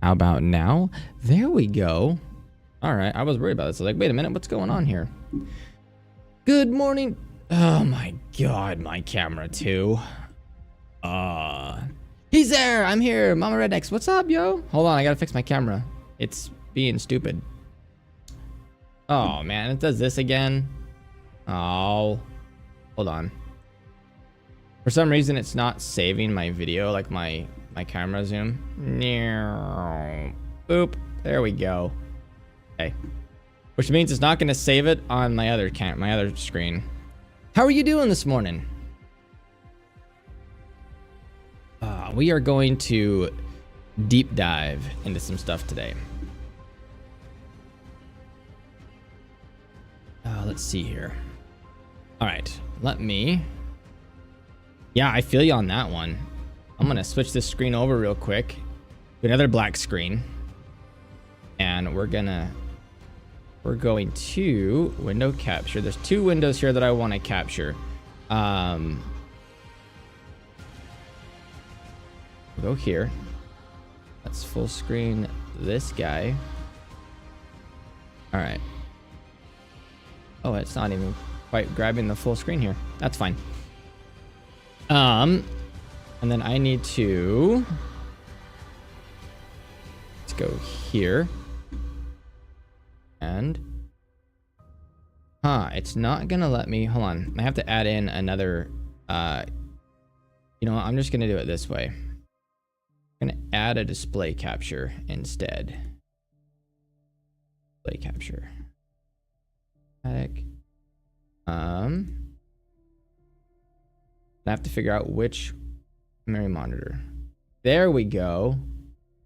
How about now? There we go. All right, I was worried about this. I was like, wait a minute, what's going on here? Good morning. Oh my god, my camera too. He's there. I'm here. Mama Rednecks. What's up, yo? Hold on, I gotta fix my camera. It's being stupid. Oh man, it does this again. Oh, hold on. For some reason, it's not saving my video, like my camera zoom. Boop. There we go. Okay. Which means it's not going to save it on my other screen. How are you doing this morning? We are going to deep dive into some stuff today. Let's see here. All right, let me. Yeah, I feel you on that one. I'm gonna switch this screen over real quick to another black screen, and we're going to window capture. There's two windows here that I want to capture. We'll go here. Let's full screen this guy. All right. Oh, it's not even quite grabbing the full screen here. That's fine. And then I need to, let's go here. And, it's not gonna let me, hold on. I have to add in another, you know what, I'm just gonna do it this way. I'm gonna add a display capture instead. Display capture. Static. I have to figure out which memory monitor. There we go.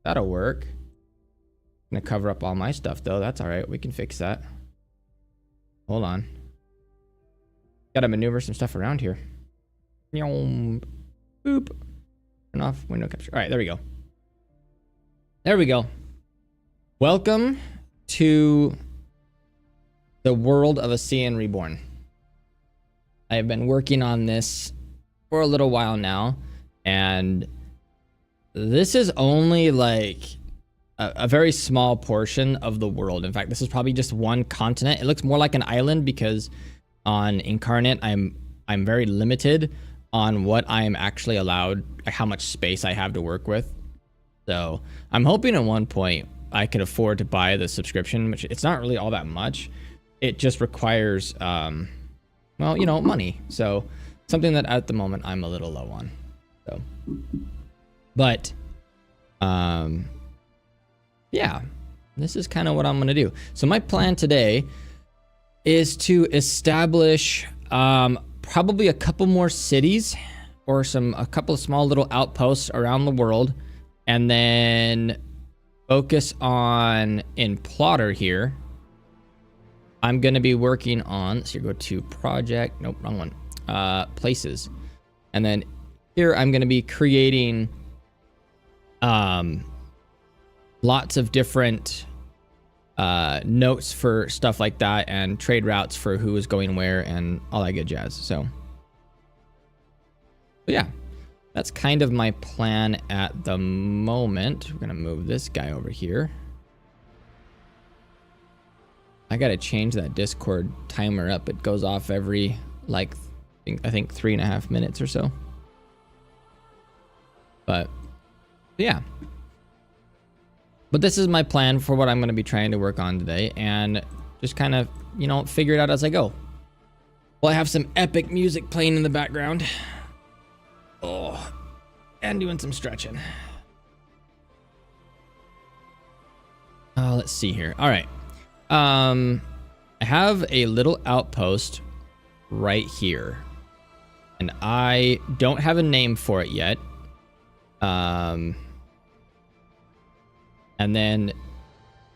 That'll work. I'm gonna cover up all my stuff though. That's all right. We can fix that. Hold on. Gotta maneuver some stuff around here. Boop. Turn off window capture. All right, there we go. There we go. Welcome to the world of Acian Reborn. I have been working on this for a little while now, and this is only like a very small portion of the world. In fact, this is probably just one continent. It looks more like an island because on Incarnate, I'm very limited on what I am actually allowed, like how much space I have to work with. So I'm hoping at one point I could afford to buy the subscription, which it's not really all that much. It just requires, well, you know, money. So something that at the moment I'm a little low on. So, but, yeah, this is kind of what I'm going to do. So my plan today is to establish, probably a couple more cities or a couple of small little outposts around the world, and then focus on in Plotter here. I'm going to be working on, so you go to project, nope, wrong one, places. And then here I'm going to be creating lots of different notes for stuff like that, and trade routes for who is going where and all that good jazz. So yeah, that's kind of my plan at the moment. We're going to move this guy over here. I gotta change that Discord timer up. It goes off every, like, I think 3.5 minutes or so. But yeah. But this is my plan for what I'm gonna be trying to work on today, and just kind of, you know, figure it out as I go. Well, I have some epic music playing in the background. Oh, and doing some stretching. Let's see here. All right. I have a little outpost right here, and I don't have a name for it yet. And then,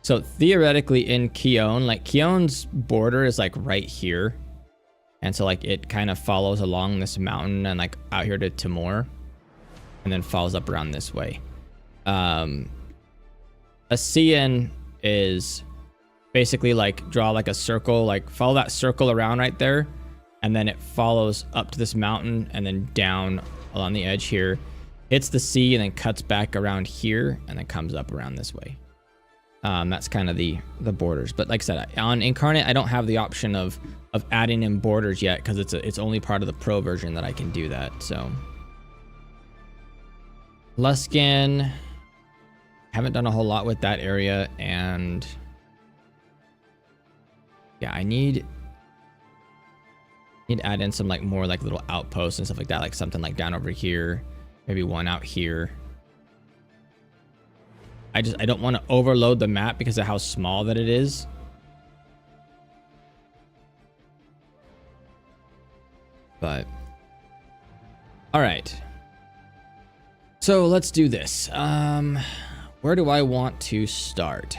so theoretically in Keone, like Keone's border is like right here. And so like it kind of follows along this mountain and like out here to Timor, and then follows up around this way. Acian is basically like draw like a circle, like follow that circle around right there, and then it follows up to this mountain and then down along the edge here. hits the sea and then cuts back around here and then comes up around this way. That's kind of the borders. But like I said, on Incarnate, I don't have the option of adding in borders yet because it's only part of the Pro version that I can do that. So Luskan, haven't done a whole lot with that area, and yeah, I need to add in some like more like little outposts and stuff like that, like something like down over here, maybe one out here. I don't want to overload the map because of how small that it is. But all right, so let's do this. Where do I want to start?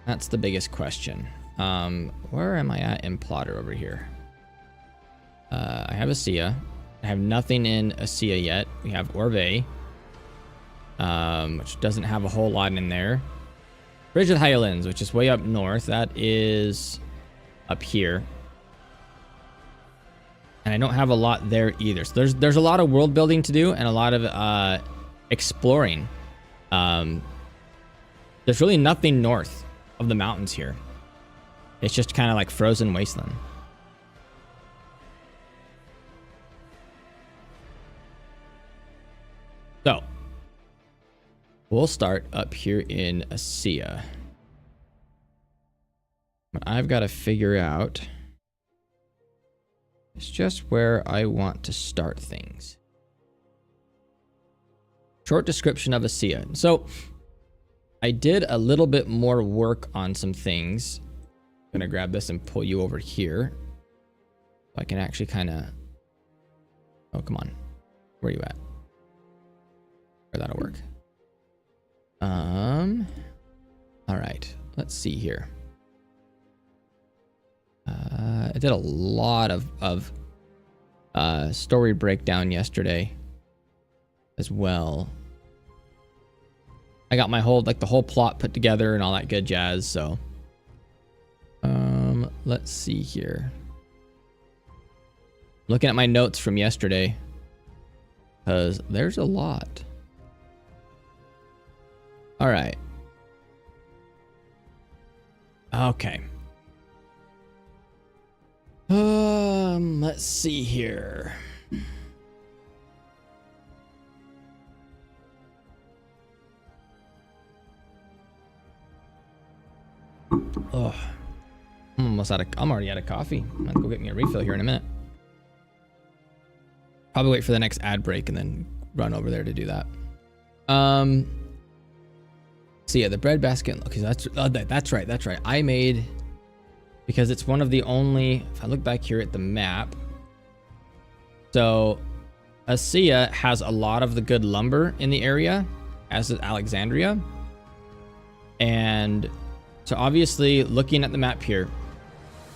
That's the biggest question. Where am I at in Plotter over here? I have Acia. I have nothing in Acia yet. We have Orve, which doesn't have a whole lot in there. Bridge of Highlands, which is way up north. That is up here. And I don't have a lot there either. So there's a lot of world building to do and a lot of exploring. There's really nothing north of the mountains here. It's just kind of like frozen wasteland. So we'll start up here in Acia. What I've got to figure out is just where I want to start things. Short description of Acia. So I did a little bit more work on some things. I'm gonna grab this and pull you over here so I can actually kind of, oh come on, where are you at? Where that'll work. All right, let's see here. I did a lot of story breakdown yesterday as well. I got my whole, like the whole plot put together and all that good jazz. So, let's see here. Looking at my notes from yesterday, because there's a lot. All right. Okay. Let's see here. Oh, I'm already out of coffee. I'm gonna go get me a refill here in a minute. Probably wait for the next ad break and then run over there to do that. So yeah, the bread basket. Okay, that's right. I made, because it's one of the only, if I look back here at the map, so Acia has a lot of the good lumber in the area, as does Alexandria. And so obviously looking at the map here,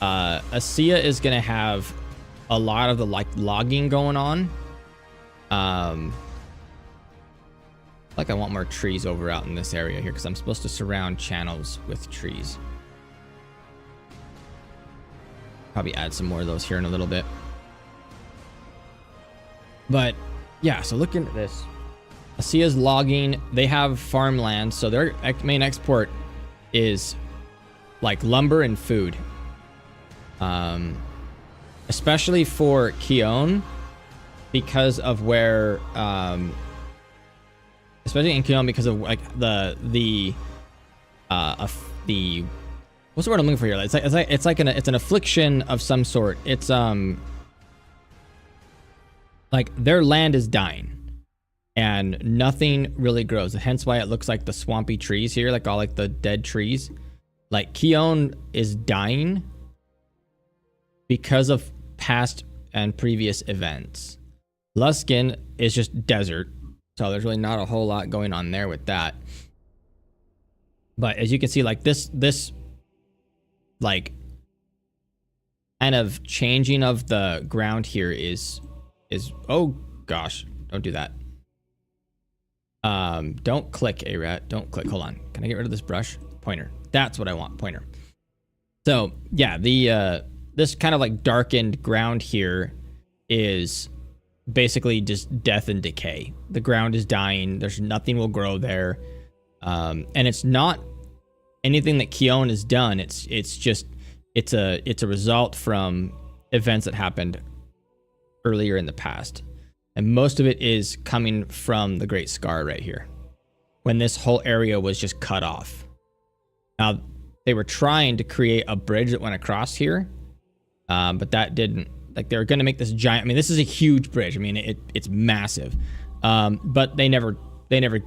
Acia is going to have a lot of the like logging going on. Like I want more trees over out in this area here because I'm supposed to surround channels with trees. Probably add some more of those here in a little bit. But yeah, so looking at this, Acia's logging, they have farmland, so their main export is like lumber and food. Especially for Keone, because of where especially in Keone, because of like the what's the word I'm looking for here? It's like an affliction of some sort. It's like their land is dying and nothing really grows. Hence why it looks like the swampy trees here, like all like the dead trees. Like Keone is dying because of past and previous events. Luskan is just desert, so there's really not a whole lot going on there with that. But as you can see, like this like kind of changing of the ground here is oh gosh, don't do that. Don't click, A-Rat. Don't click. Hold on. Can I get rid of this brush? Pointer. That's what I want. Pointer. So yeah, the this kind of like darkened ground here is basically just death and decay. The ground is dying. There's nothing will grow there. And it's not anything that Keon has done. It's a result from events that happened earlier in the past. And most of it is coming from the Great Scar right here, when this whole area was just cut off. Now, they were trying to create a bridge that went across here, but that didn't. Like, they were going to make this giant. I mean, this is a huge bridge. I mean, it's massive, but they never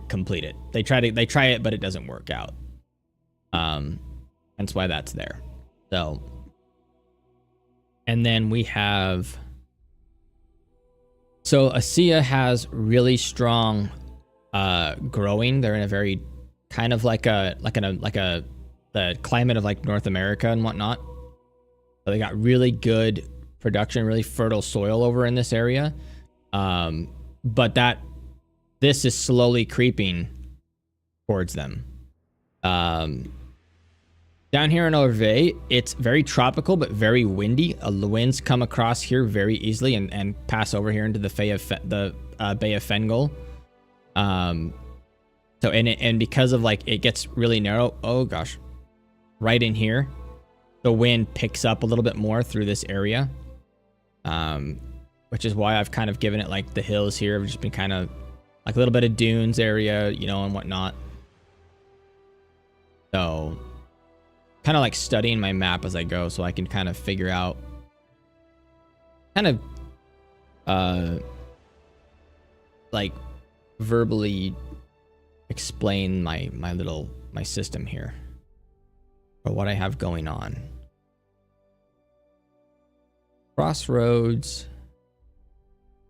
complete it. They try it, but it doesn't work out. That's why that's there. So, and then we have. So Acia has really strong growing. They're in a very kind of like the climate of like North America and whatnot. So they got really good production, really fertile soil over in this area. But this is slowly creeping towards them. Down here in Orvay, it's very tropical, but very windy. The winds come across here very easily and pass over here into the Bay of Fengel. So, and because of like, it gets really narrow. Oh gosh. Right in here, the wind picks up a little bit more through this area. Which is why I've kind of given it like the hills here have just been kind of like a little bit of dunes area, you know, and whatnot. So, kind of like studying my map as I go so I can kind of figure out, kind of like verbally explain my system here, or what I have going on. Crossroads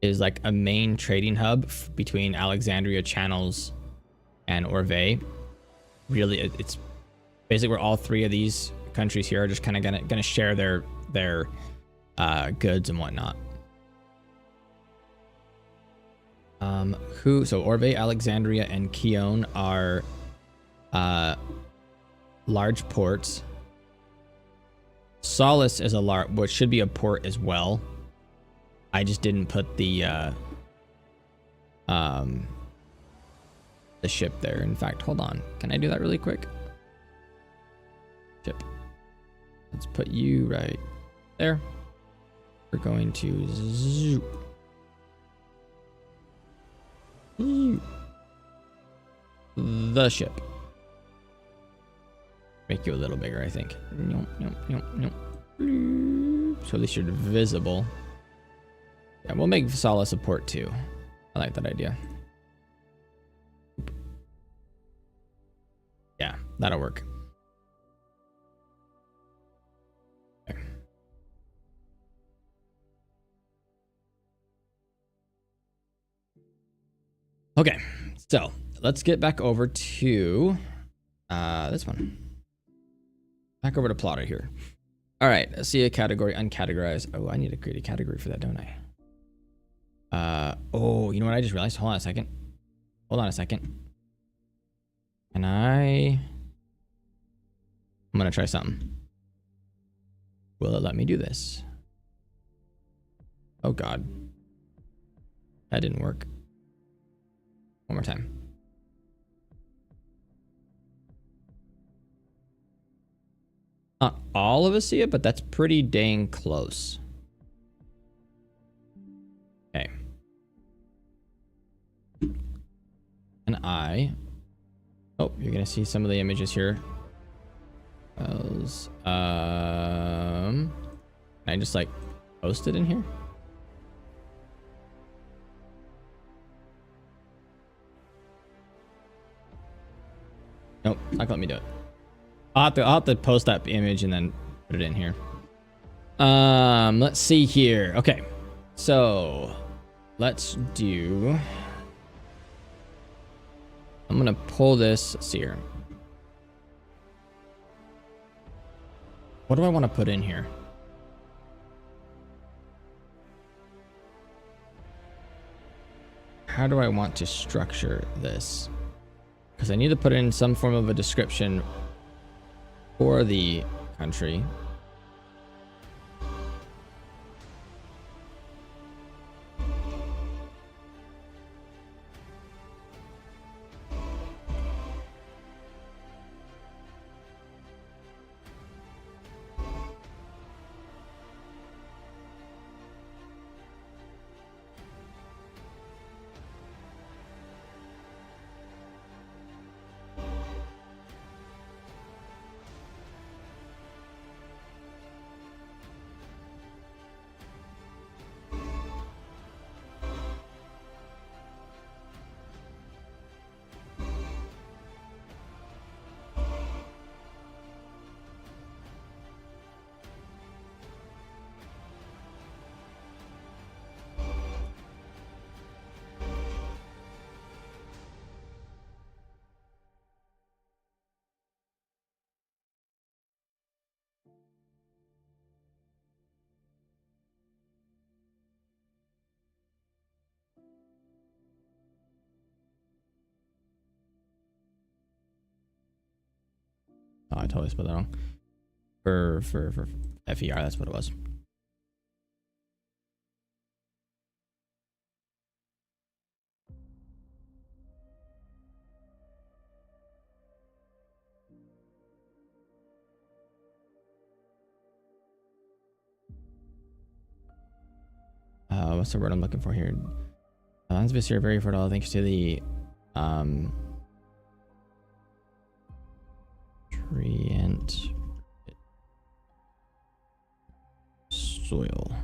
is like a main trading hub between Alexandria channels and Orvay. Really, it's basically where all three of these countries here are just kind of gonna share their goods and whatnot. So Orvay, Alexandria, and Keon are large ports. Solace is which should be a port as well. I just didn't put the ship there. In fact, hold on. Can I do that really quick? Ship. Let's put you right there. We're going to zoom. The ship. Make you a little bigger, I think. Nope. So at least you're visible. Yeah, we'll make Solace a port too. I like that idea. Yeah, that'll work. Okay. Okay, so let's get back over to this one. Back over to plotter here. All right, see a category uncategorized. Oh, I need to create a category for that, don't I? Oh, you know what I just realized? Hold on a second. Can I'm gonna try something. Will it let me do this? Oh God. That didn't work. One more time. Not all of Acia, but that's pretty dang close. Okay. And oh, you're gonna see some of the images here. Those, can I just like post it in here? Nope, not gonna let me do it. I'll have to post that image and then put it in here. Let's see here. Okay, so let's do. I'm gonna pull this. Let's see here. What do I want to put in here? How do I want to structure this? Because I need to put in some form of a description for the country. Oh, I totally spelled that wrong. For FER, that's what it was. What's the word I'm looking for here? Lands of Viscera are very fertile thanks to the nutrient soil.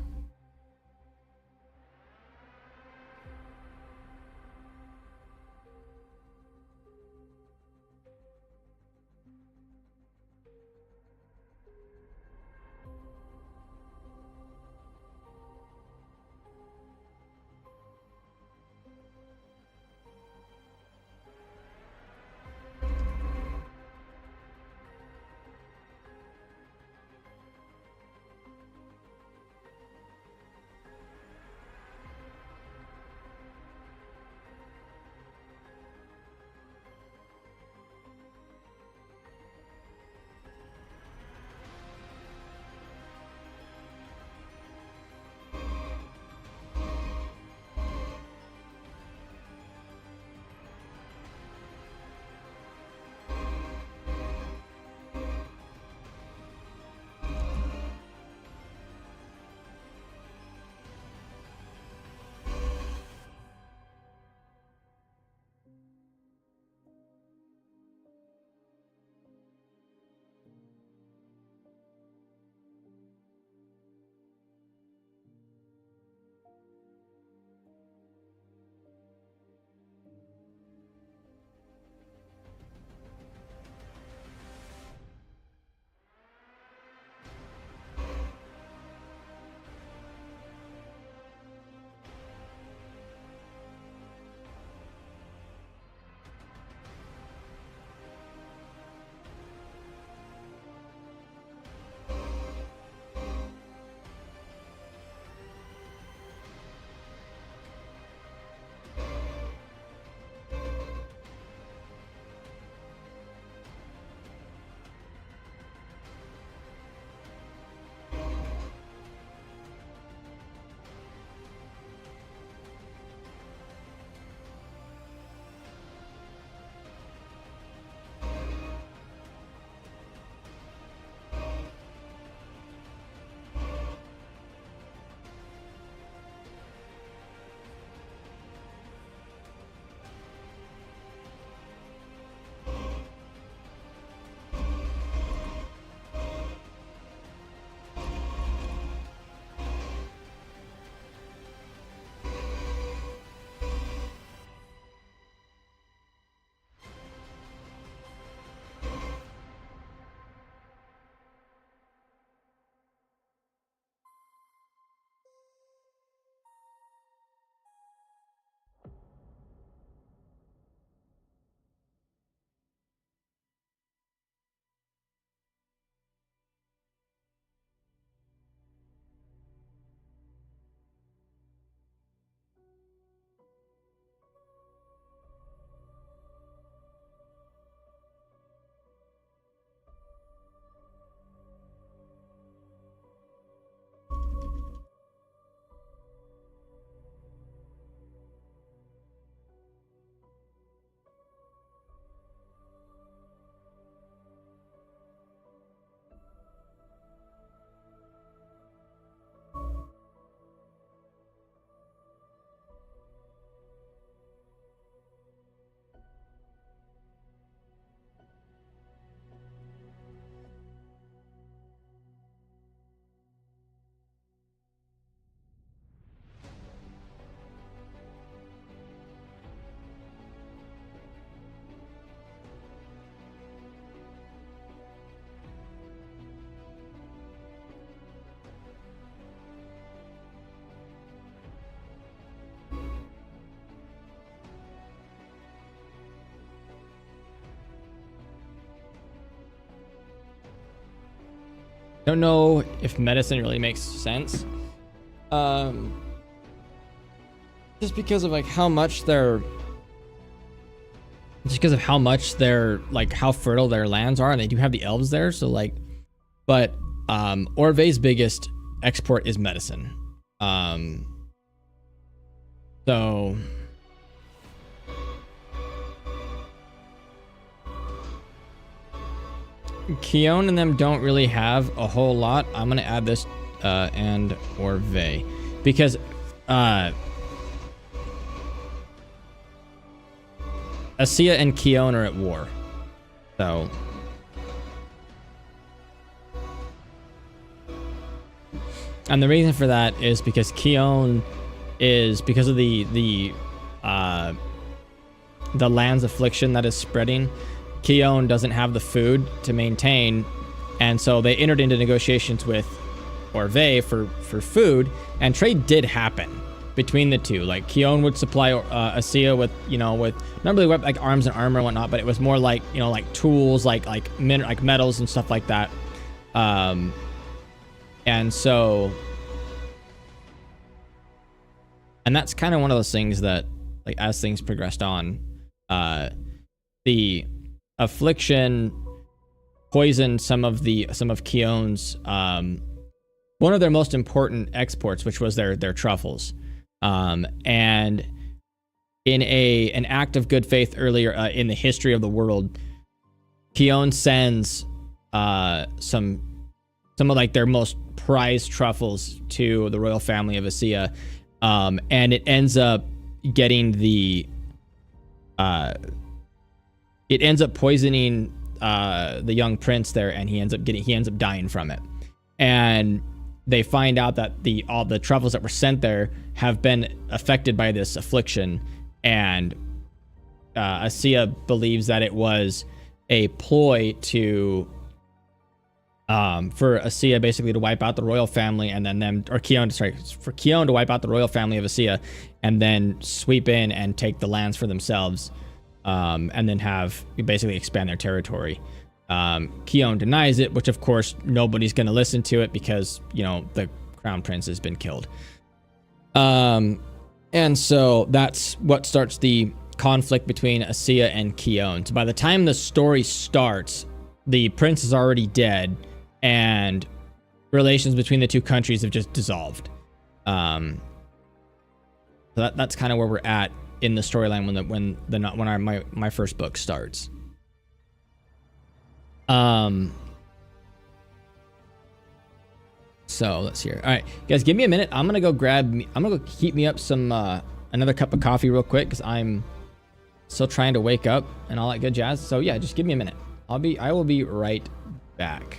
Don't know if medicine really makes sense. Just because of like how much they're just because of how much they're like how fertile their lands are, and they do have the elves there. So like, but Orve's biggest export is medicine. So Keon and them don't really have a whole lot. I'm gonna add this and Orve because Acia and Keon are at war. So and the reason for that is because Keon is because of the land's affliction that is spreading. Keon doesn't have the food to maintain, and so they entered into negotiations with Orve for food, and trade did happen between the two. Like Keon would supply Acia with with not really like arms and armor and whatnot, but it was more like like tools, like metals and stuff like that. And so, and that's kind of one of those things that, like, as things progressed on, the affliction poisoned some of Keon's one of their most important exports, which was their truffles. And in an act of good faith earlier in the history of the world, Keon sends some of like their most prized truffles to the royal family of Acia, and it ends up getting it ends up poisoning the young prince there, and he ends up dying from it. And they find out that all the truffles that were sent there have been affected by this affliction, and Acia believes that it was a ploy to for Acia basically to wipe out the royal family, and then for Keon to wipe out the royal family of Acia, and then sweep in and take the lands for themselves, and then basically expand their territory. Keon denies it, which of course nobody's going to listen to it because the crown prince has been killed. And so that's what starts the conflict between Acia and Keon. So by the time the story starts, the prince is already dead, and relations between the two countries have just dissolved. So that's kind of where we're at in the storyline when my first book starts. So let's hear. All right, guys, give me a minute. I'm gonna go heat me up some another cup of coffee real quick because I'm still trying to wake up and all that good jazz. So yeah, just give me a minute. I will be right back.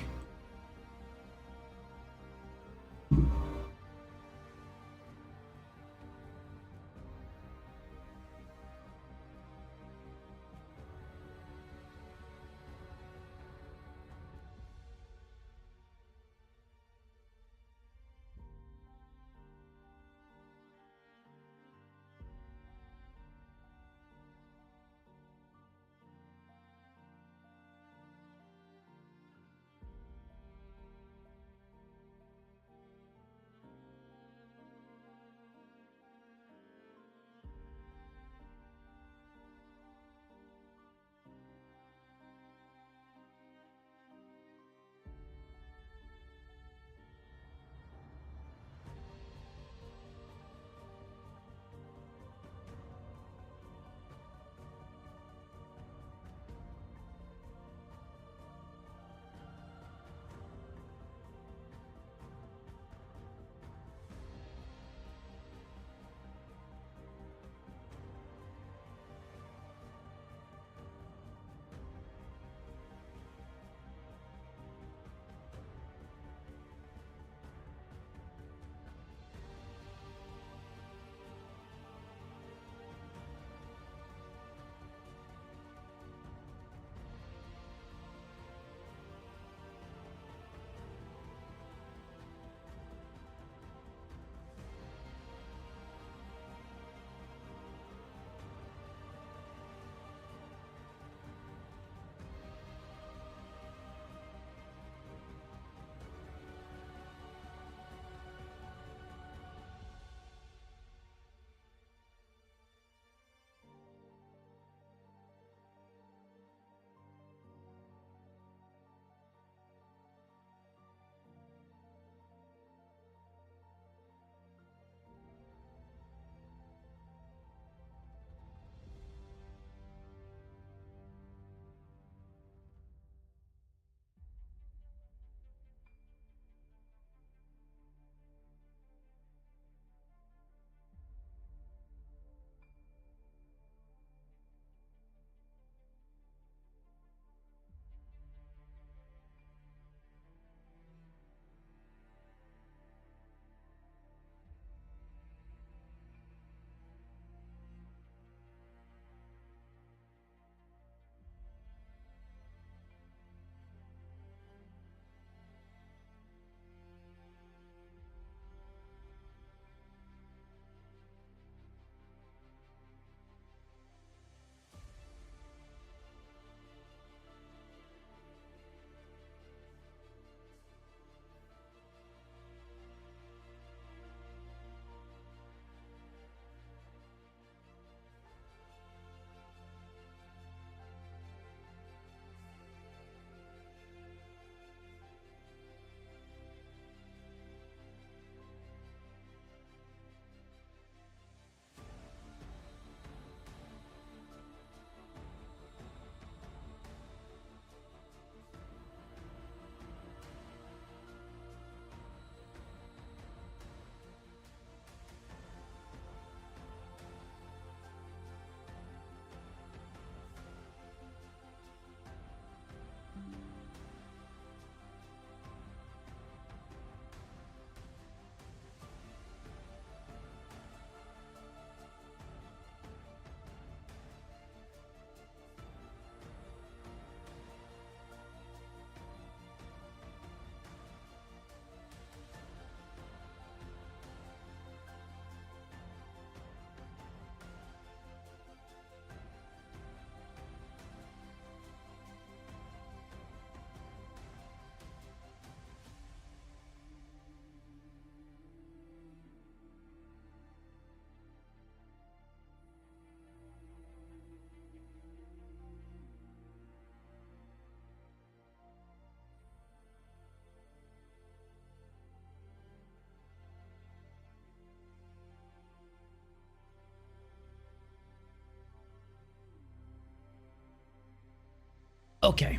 Okay,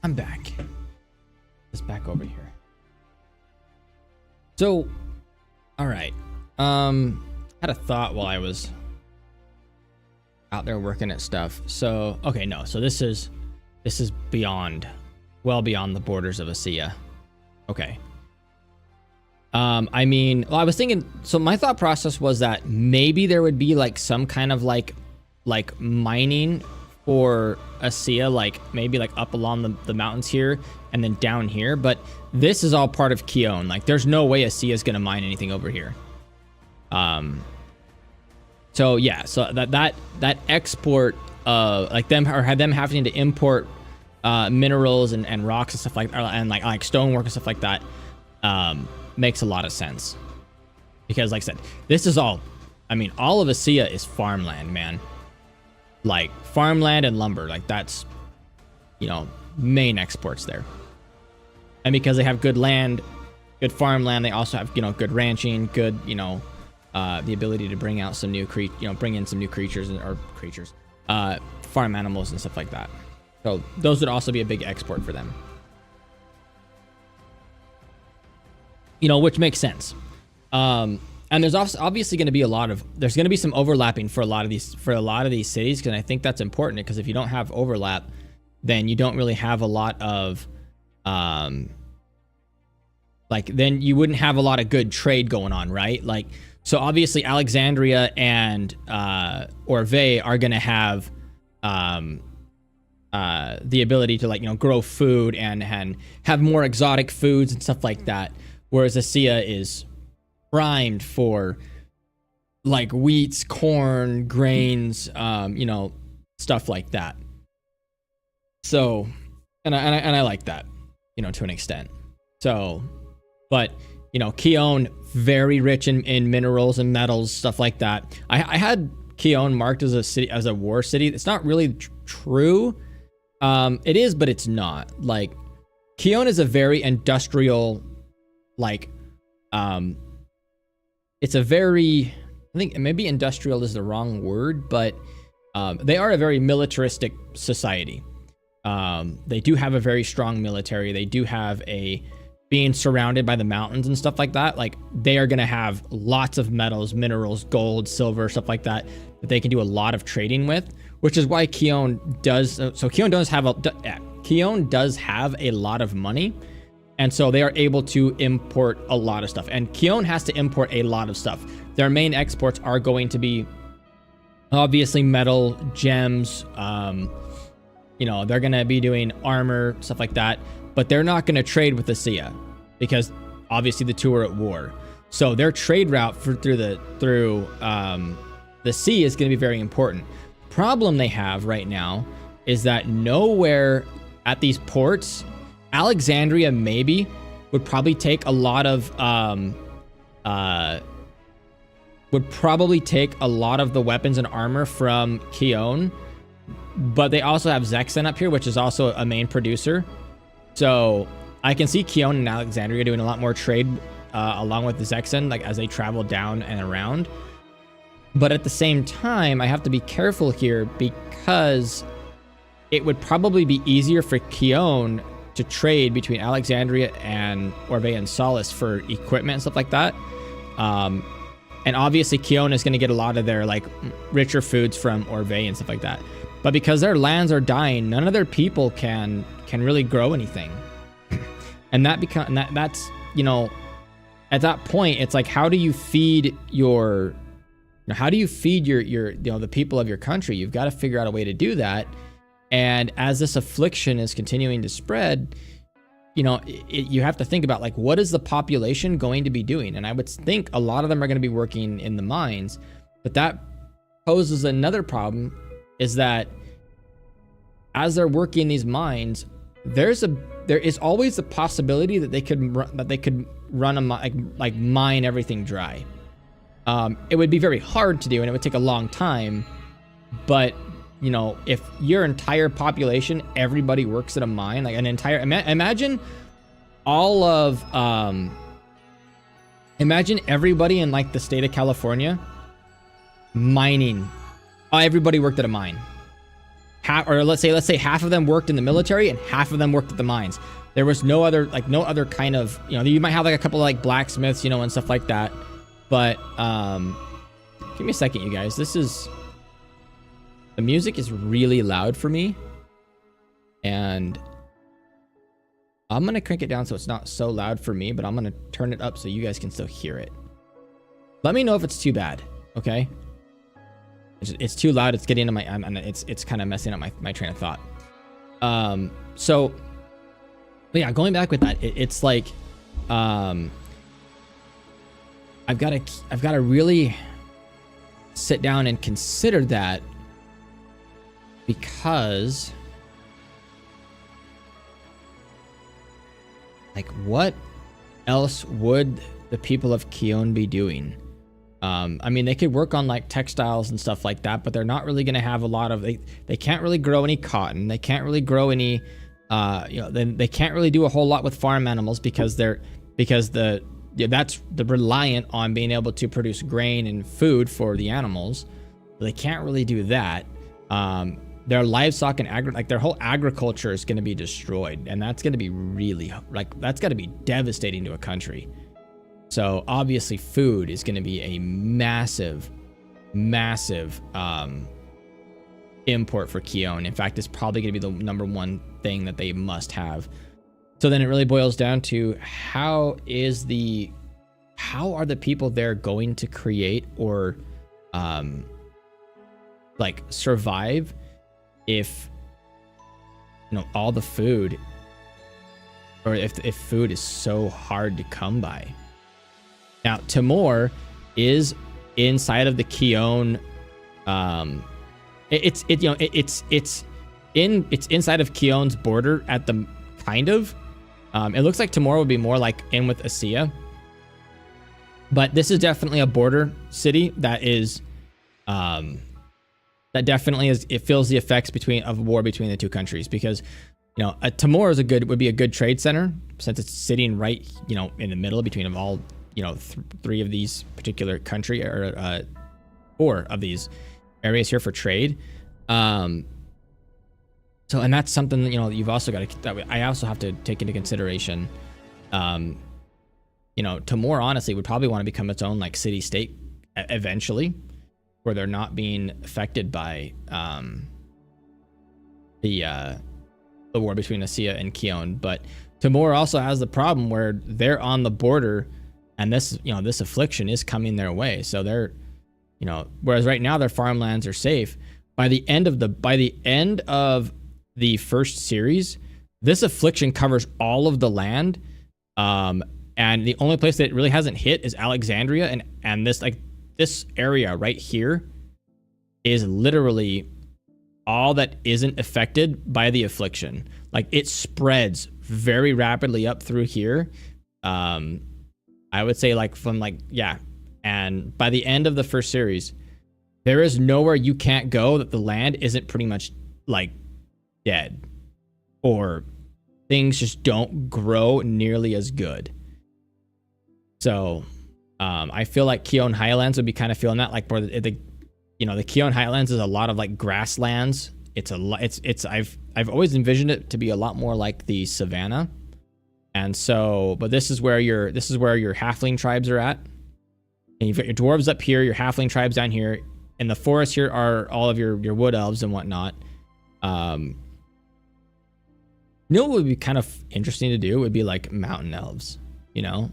I'm back. Just back over here. So, all right. Had a thought while I was out there working at stuff. So, okay, no. So this is beyond, well beyond the borders of ASEA. Okay. I mean, well, I was thinking, so my thought process was that maybe there would be like some kind of like mining for ASEA, like maybe like up along the mountains here and then down here, but this is all part of Keone. Like there's no way ASEA is going to mine anything over here. So yeah, so that export, like them having to import minerals and rocks and stuff like, and like stonework and stuff like that, makes a lot of sense. Because like I said, this is all, I mean, all of ASEA is farmland, man. Like farmland and lumber, like that's, you know, main exports there. And because they have good land, good farmland, they also have, you know, good ranching, good, you know, the ability to bring out some new bring in some new creatures farm animals and stuff like that. So those would also be a big export for them. You know, which makes sense. And there's also obviously going to be there's going to be some overlapping for a lot of these cities, because I think that's important, because if you don't have overlap, then you don't really have a lot of, then you wouldn't have a lot of good trade going on, right? Like, so obviously Alexandria and Orvay are going to have the ability to, like, you know, grow food and have more exotic foods and stuff like that, whereas ASEA is primed for like wheats, corn, grains, you know, stuff like that. So, and I like that, you know, to an extent. So, but you know, Keone, very rich in minerals and metals, stuff like that. I had Keone marked as a city, as a war city. It's not really true. It is, but it's not. Like, Keone is a very industrial, like, it's a very, I think maybe industrial is the wrong word, but they are a very militaristic society. They do have a very strong military. They do have being surrounded by the mountains and stuff like that. Like, they are going to have lots of metals, minerals, gold, silver, stuff like that they can do a lot of trading with, which is why Keone does. So Keone does have a lot of money. And so they are able to import a lot of stuff. And Keone has to import a lot of stuff. Their main exports are going to be obviously metal, gems. You know, they're going to be doing armor, stuff like that. But they're not going to trade with ASEA, because obviously the two are at war. So their trade route through the sea is going to be very important. Problem they have right now is that nowhere at these ports, Alexandria maybe would probably take a lot of the weapons and armor from Keone, but they also have Zexen up here, which is also a main producer. So I can see Keone and Alexandria doing a lot more trade along with the Zexen, like as they travel down and around. But at the same time, I have to be careful here, because it would probably be easier for Keone to trade between Alexandria and Orvay and Solace for equipment and stuff like that. And obviously Keone is going to get a lot of their like richer foods from Orvay and stuff like that. But because their lands are dying, none of their people can really grow anything. And that's, you know, at that point, it's like, how do you feed your you know, the people of your country? You've got to figure out a way to do that. And as this affliction is continuing to spread, you know, you have to think about, like, what is the population going to be doing? And I would think a lot of them are going to be working in the mines, but that poses another problem, is that as they're working these mines, there is always the possibility that they could run a mine everything dry. It would be very hard to do, and it would take a long time, but you know, if your entire population, everybody works at a mine, like an entire, imagine all of, imagine everybody in like the state of California mining. Everybody worked at a mine. half, or let's say half of them worked in the military and half of them worked at the mines. There was no other kind of, you know, you might have like a couple of like blacksmiths, you know, and stuff like that. But give me a second, you guys. The music is really loud for me, and I'm gonna crank it down so it's not so loud for me, but I'm gonna turn it up so you guys can still hear it. Let me know if it's too bad, okay? It's too loud. It's getting into my, it's kind of messing up my train of thought. So, but yeah, going back with that, it's like, I've got to really sit down and consider that, because like, what else would the people of Keon be doing? I mean, they could work on like textiles and stuff like that, but they're not really going to have a lot of, they can't really grow any cotton. They can't really grow any, you know, they can't really do a whole lot with farm animals because that's the reliant on being able to produce grain and food for the animals. They can't really do that. Their livestock and their whole agriculture is going to be destroyed, and that's going to be really, like, that's got to be devastating to a country. So obviously food is going to be a massive import for Keon. In fact, it's probably going to be the number one thing that they must have. So then it really boils down to how are the people there going to create or like survive if, you know, all the food, or if food is so hard to come by. Now, Timor is inside of the Keon. It's inside of Keon's border at the kind of. It looks like Timor would be more like in with Acia, but this is definitely a border city that is, that definitely is. It feels the effects of war between the two countries, because, you know, Timor would be a good trade center since it's sitting right, you know, in the middle between all, you know, three of these particular country, or 4 of these areas here for trade. So, and that's something that, you know, you've also got to, that I also have to take into consideration. You know, Timor honestly would probably want to become its own like city state eventually, where they're not being affected by the war between Acia and Keon. But Timor also has the problem where they're on the border, and this, you know, this affliction is coming their way. So they're, you know, whereas right now their farmlands are safe. By the end of the first series, this affliction covers all of the land, and the only place that it really hasn't hit is Alexandria, and this area right here is literally all that isn't affected by the affliction. Like, it spreads very rapidly up through here. I would say like from like, yeah. And by the end of the first series, there is nowhere you can't go that the land isn't pretty much like dead, or things just don't grow nearly as good. So I feel like Keon Highlands would be kind of feeling that, like where the Keon Highlands is a lot of like grasslands. I've always envisioned it to be a lot more like the savannah. And so, but this is where your halfling tribes are at. And you've got your dwarves up here, your halfling tribes down here, and the forest here are all of your wood elves and whatnot. You know what would be kind of interesting to do would be like mountain elves, you know?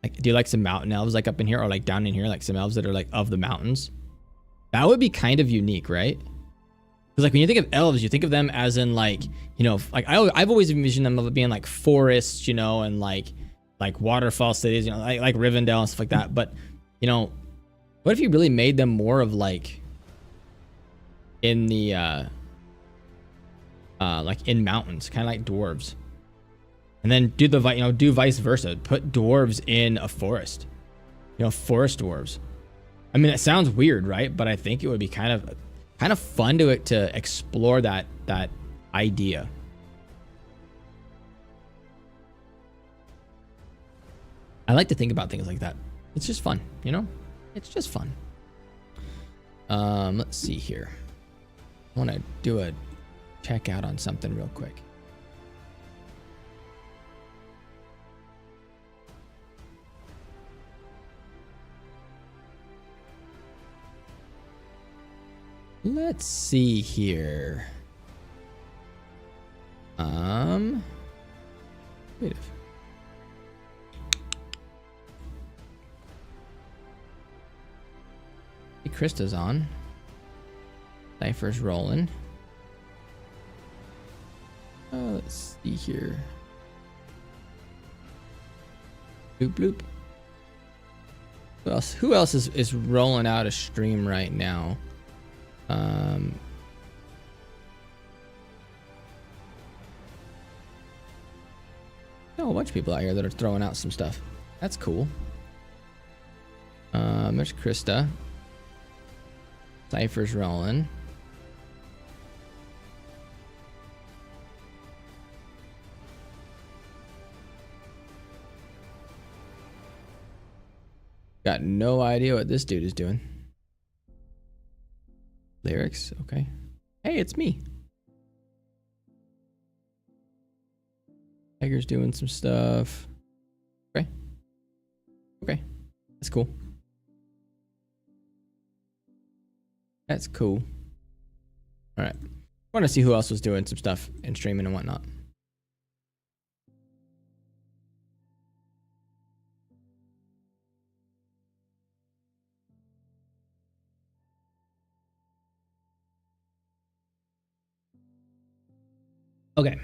Like, do you like some mountain elves like up in here, or like down in here, like some elves that are like of the mountains? That would be kind of unique, right? Because like when you think of elves, you think of them as in like, you know, like I've always envisioned them being like forests, you know, and like waterfall cities, you know, like Rivendell and stuff like that. But, you know, what if you really made them more of like in the like in mountains, kind of like dwarves, and then do vice versa, put dwarves in a forest, you know, forest dwarves. I mean, it sounds weird, right? But I think it would be kind of fun to explore that idea. I like to think about things like that. It's just fun, you know? It's just fun. Let's see here. I want to do a check out on something real quick. Let's see here. Wait. Krista's on. Cypher's rolling. Let's see here. Bloop bloop. Who else is rolling out a stream right now? Oh, a bunch of people out here that are throwing out some stuff. That's cool. There's Krista. Cypher's rolling. Got no idea what this dude is doing. Lyrics, okay. Hey, it's me. Tiger's doing some stuff. Okay. Okay. That's cool. That's cool. All right. Want to see who else was doing some stuff and streaming and whatnot. Okay.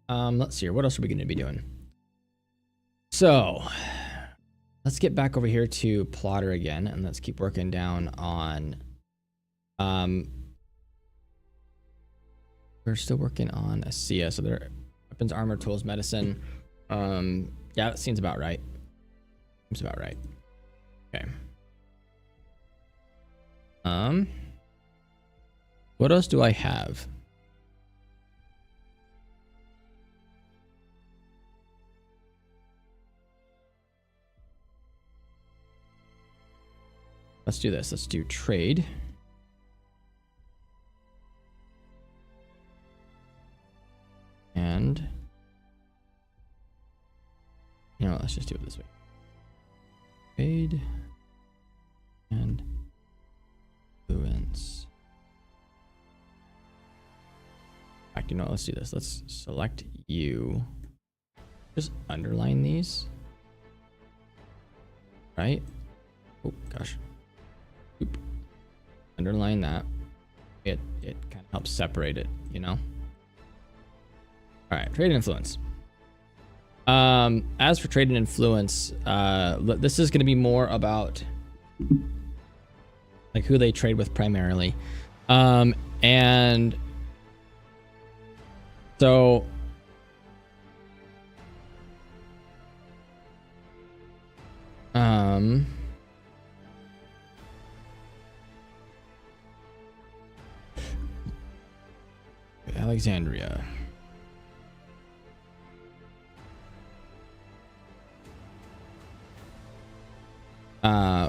Let's see here. What else are we going to be doing? So, let's get back over here to Plotter again, and let's keep working down on. We're still working on Acia, so their weapons, armor, tools, medicine. Yeah, that seems about right. Seems about right. Okay. What else do I have? Let's do this. Let's do trade. And you know, let's just do it this way. Trade and influence. In fact, you know, let's do this. Let's select you. Just underline these. Right? Oh gosh. Oop. Underline that. It kind of helps separate it, you know. All right, trade and influence. As for trade and influence, this is going to be more about like who they trade with primarily, and so Alexandria.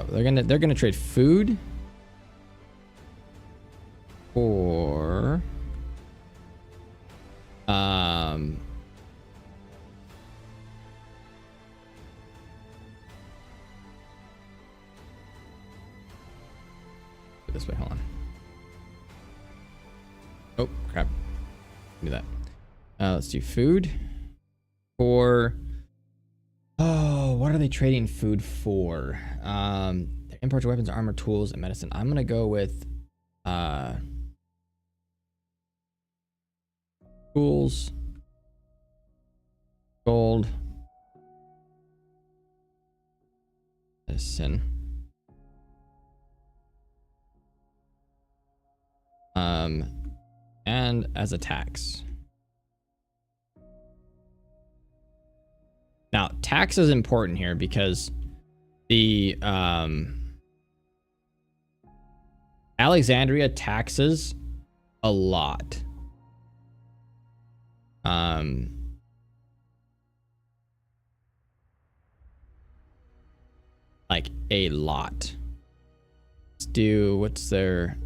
They're gonna trade food for this way, hold on. Oh crap. Do that. Let's do food for. Oh, what are they trading food for? Import weapons, armor, tools, and medicine. I'm gonna go with tools, gold, medicine. And as a tax. Now, tax is important here because the Alexandria taxes a lot. Like a lot. Let's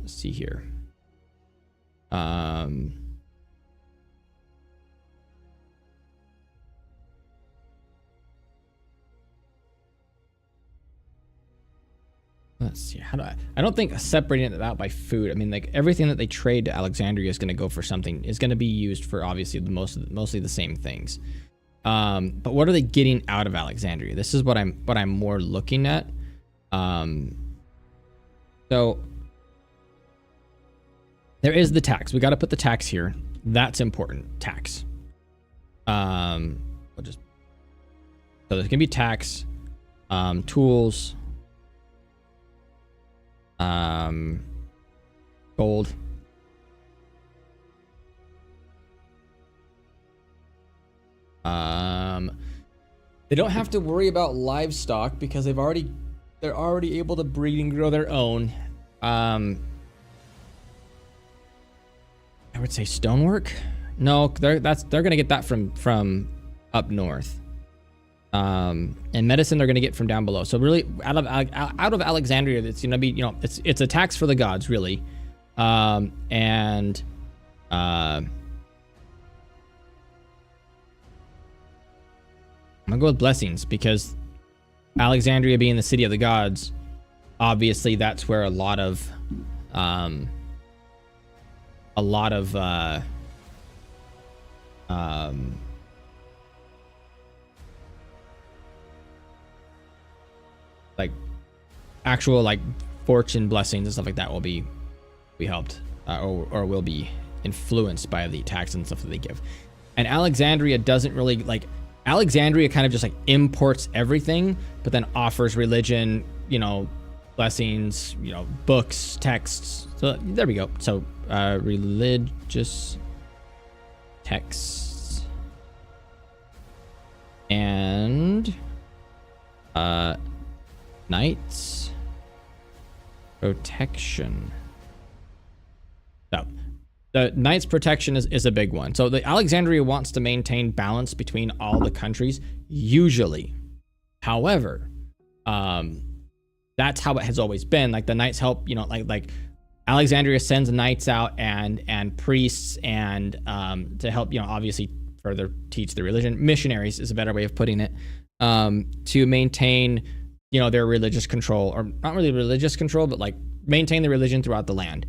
see here. Let's see. How do I don't think separating it out by food. I mean, like everything that they trade to Alexandria is going to go for something. Is going to be used for obviously mostly the same things. But what are they getting out of Alexandria? This is what I'm more looking at. So there is the tax. We got to put the tax here. That's important. Tax. We'll just so there's gonna be tax, tools, gold. They don't have to worry about livestock because they're already able to breed and grow their own. I would say stonework. No, they're gonna get that from up north. And medicine they're gonna get from down below. So really, out of Alexandria, it's gonna be it's a tax for the gods really, I'm gonna go with blessings because Alexandria being the city of the gods, obviously that's where a lot of like actual like fortune blessings and stuff like that will be helped or will be influenced by the tax and stuff that they give. And Alexandria doesn't really like. Alexandria kind of just like imports everything, but then offers religion, blessings, books, texts. So there we go. So religious texts and knights protection. So the Knights protection is a big one. So the Alexandria wants to maintain balance between all the countries, usually. However, that's how it has always been. Like the Knights help, like Alexandria sends Knights out and priests and to help, obviously further teach the religion. Missionaries is a better way of putting it, to maintain, their religious control, or not really religious control, but like maintain the religion throughout the land.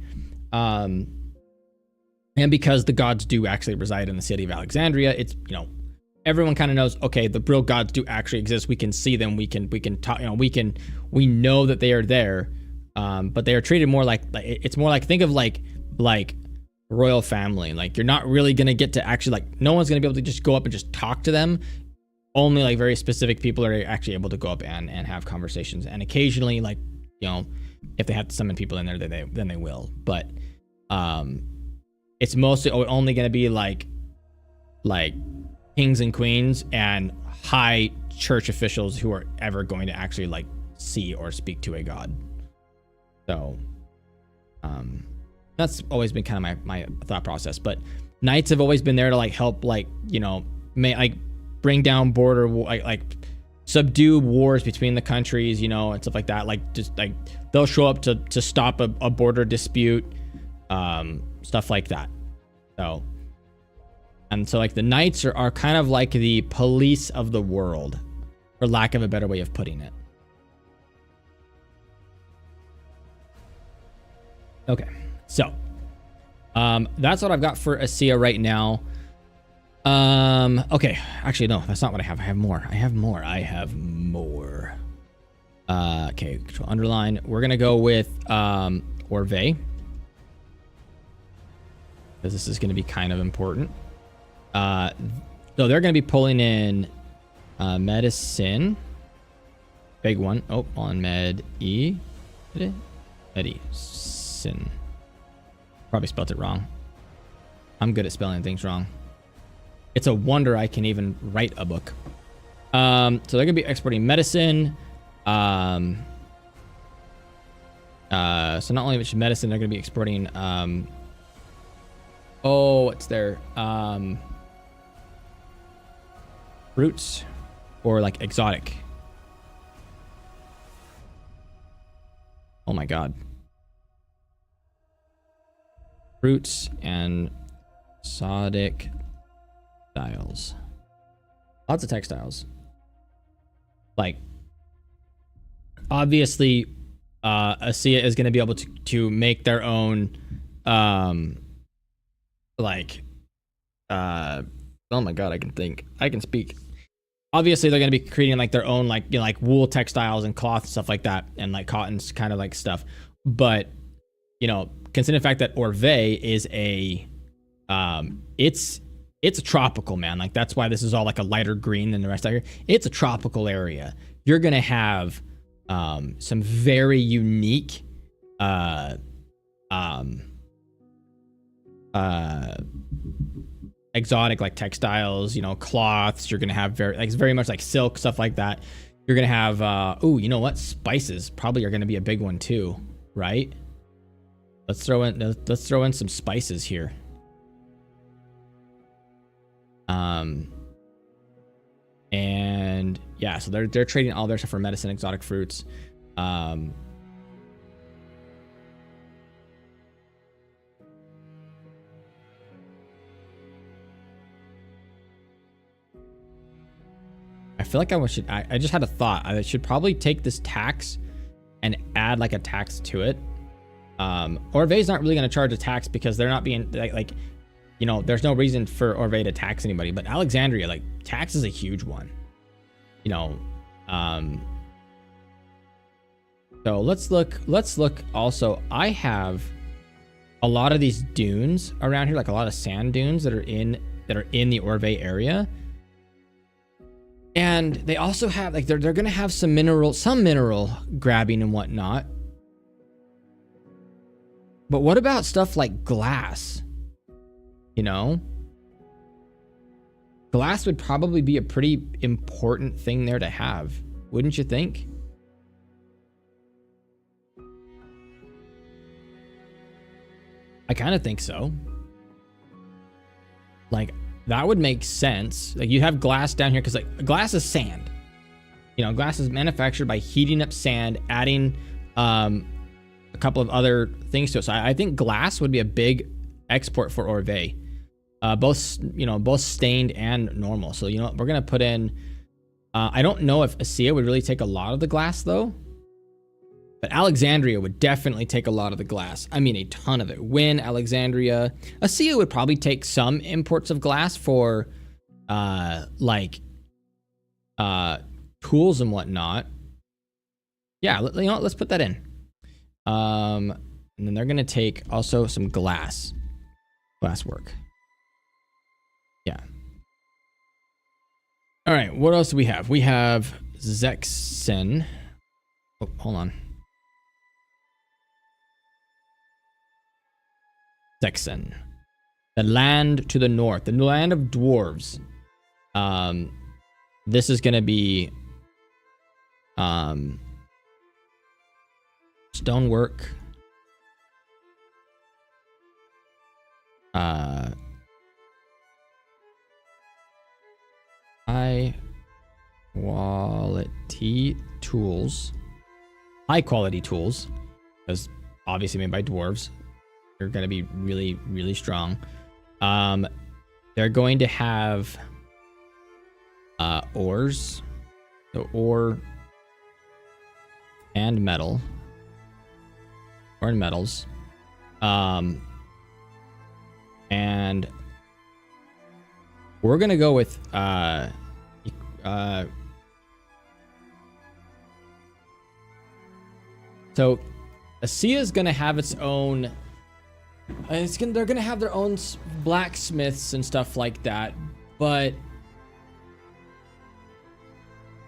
And because the gods do actually reside in the city of Alexandria, it's, everyone kind of knows, okay, the real gods do actually exist. We can see them. We can talk, we know that they are there. But they are treated more like it's more like, think of like royal family. Like you're not really going to get to actually like, no one's going to be able to just go up and just talk to them. Only like very specific people are actually able to go up and have conversations. And occasionally, like, if they have to summon people in there, then they will. But, it's mostly only going to be like kings and queens and high church officials who are ever going to actually like see or speak to a god. So, that's always been kind of my thought process. But knights have always been there to like help, like, bring down border, like subdue wars between the countries, and stuff like that. Like just like they'll show up to stop a border dispute. Stuff like that. So like the knights are kind of like the police of the world, for lack of a better way of putting it. Okay, so that's what I've got for ASEA right now. Okay, actually no, that's not what I have. I have more. Okay, control underline. We're gonna go with Orve, because this is going to be kind of important. So they're going to be pulling in medicine. Big one. Oh, on medicine. Probably spelled it wrong. I'm good at spelling things wrong. It's a wonder I can even write a book. So they're going to be exporting medicine. So not only which medicine, they're going to be exporting what's their fruits or like exotic. Oh my god. Fruits and exotic styles. Lots of textiles. Like obviously ASEA is going to be able to make their own, like, oh my god, I can speak. Obviously, they're going to be creating like their own, like, you know, like wool textiles and cloth and stuff like that, and like cotton's kind of like stuff. But, you know, considering the fact that Orvay is a, it's a tropical, man. Like, that's why this is all like a lighter green than the rest out here. It's a tropical area. You're going to have some very unique exotic like textiles, you know, cloths. You're gonna have very much like silk, stuff like that. You're gonna have oh, you know what, spices probably are gonna be a big one too, right? Let's throw in some spices here. And yeah, so they're trading all their stuff for medicine, exotic fruits. I feel like I just had a thought. I should probably take this tax and add like a tax to it. Orvay's not really going to charge a tax because they're not being like, you know, there's no reason for Orvay to tax anybody. But Alexandria, like, tax is a huge one, you know. So let's look also. I have a lot of these dunes around here, like a lot of sand dunes that are in the Orvay area. And they also have like they're gonna have some mineral grabbing and whatnot. But what about stuff like glass? You know? Glass would probably be a pretty important thing there to have, wouldn't you think? I kind of think so. Like, that would make sense. Like, you have glass down here because like glass is sand. You know, glass is manufactured by heating up sand, adding a couple of other things to it. So I think glass would be a big export for Orvay. Both stained and normal. So, you know, we're gonna put in. I don't know if ASEA would really take a lot of the glass though. But Alexandria would definitely take a lot of the glass. I mean, a ton of it. Wynn, Alexandria. ASEA would probably take some imports of glass for, tools and whatnot. Yeah, you know what? Let's put that in. And then they're going to take also some glass work. Yeah. All right, what else do we have? We have Zexen. Oh, hold on. Zexen, the land to the north, the land of dwarves. This is gonna be stonework, high quality tools, because obviously made by dwarves. They're going to be really, really strong. They're going to have ores, so ore and metal, ore and metals, and we're going to go with so ASEA is going to have its own. They're gonna have their own blacksmiths and stuff like that, but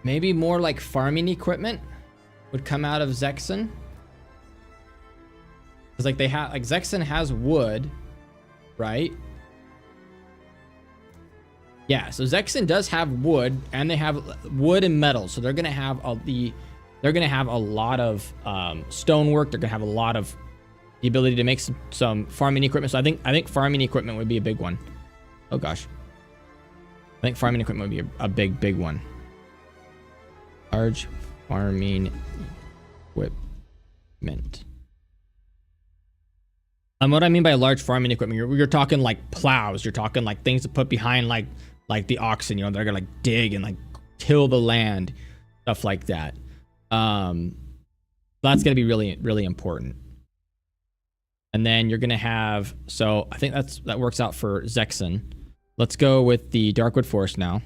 maybe more like farming equipment would come out of Zexen. Because like they have, like Zexen has wood, right? Yeah, so Zexen does have wood, and they have wood and metal, so they're gonna have a lot of stonework. They're gonna have a lot of the ability to make some farming equipment. So I think farming equipment would be a big one. Oh gosh. I think farming equipment would be a big one. Large farming equipment. What I mean by large farming equipment, you're talking like plows. You're talking like things to put behind like the oxen. You know, they're gonna like dig and like till the land, stuff like that. That's going to be really, really important. And then you're going to have, so I think that works out for Zexen. Let's go with the Darkwood Forest now. I'm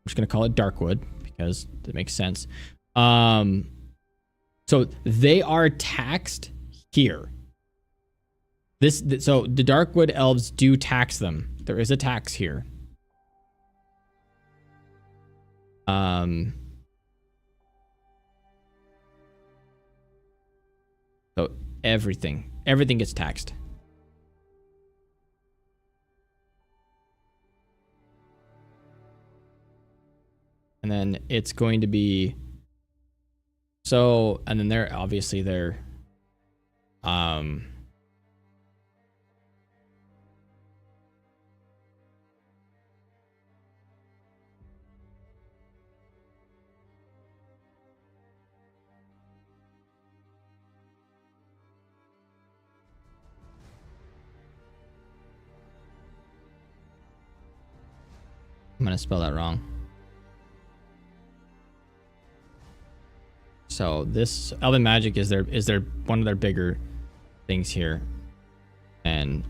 just going to call it Darkwood because it makes sense. So they are taxed here. So the Darkwood elves do tax them. There is a tax here. So everything gets taxed. And then it's going to be so, and then they're obviously I'm gonna spell that wrong. So this Elven Magic is their one of their bigger things here. And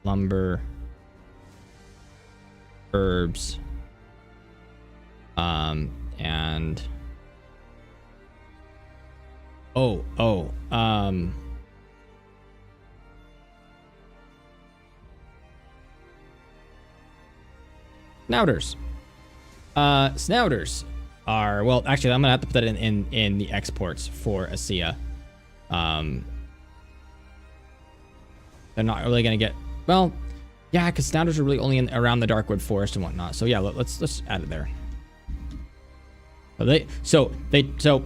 lumber, herbs, and snouters. Snouters are, well, actually, I'm gonna have to put that in the exports for ASEA. They're not really gonna get, well, yeah, because snouters are really only around the Darkwood Forest and whatnot. So yeah, let's add it there. So the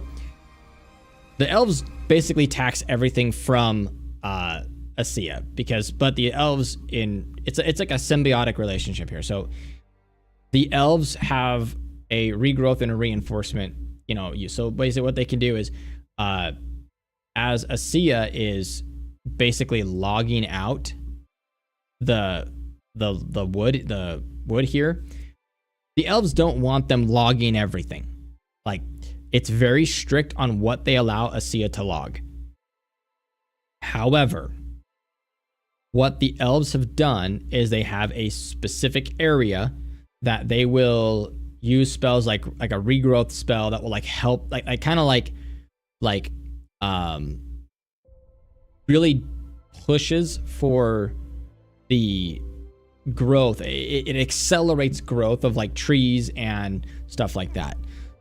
elves basically tax everything from ASEA but the elves it's like a symbiotic relationship here. So the elves have a regrowth and a reinforcement, so basically what they can do is, as ASEA is basically logging out the wood here, the elves don't want them logging everything. Like, it's very strict on what they allow ASEA to log. However, what the elves have done is they have a specific area that they will use spells like a regrowth spell that will like help, like kind of really pushes for the growth. It accelerates growth of like trees and stuff like that.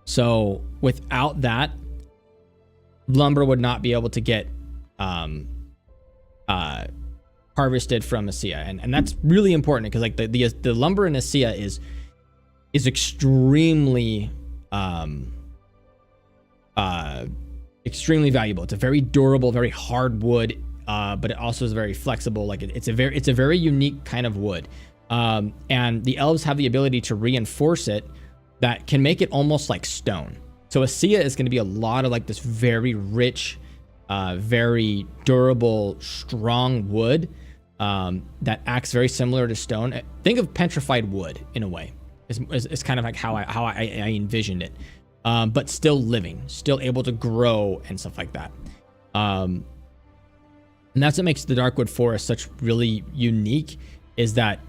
So without that, lumber would not be able to get harvested from ASEA, and that's really important because like the lumber in ASEA is extremely extremely valuable. It's a very durable, very hard wood, but it also is very flexible. Like it's a very unique kind of wood, and the elves have the ability to reinforce it that can make it almost like stone. So ASEA is going to be a lot of like this very rich, very durable, strong wood that acts very similar to stone. Think of petrified wood in a way. It's kind of like how I envisioned it, but still living, still able to grow and stuff like that. And that's what makes the Darkwood Forest such really unique, is that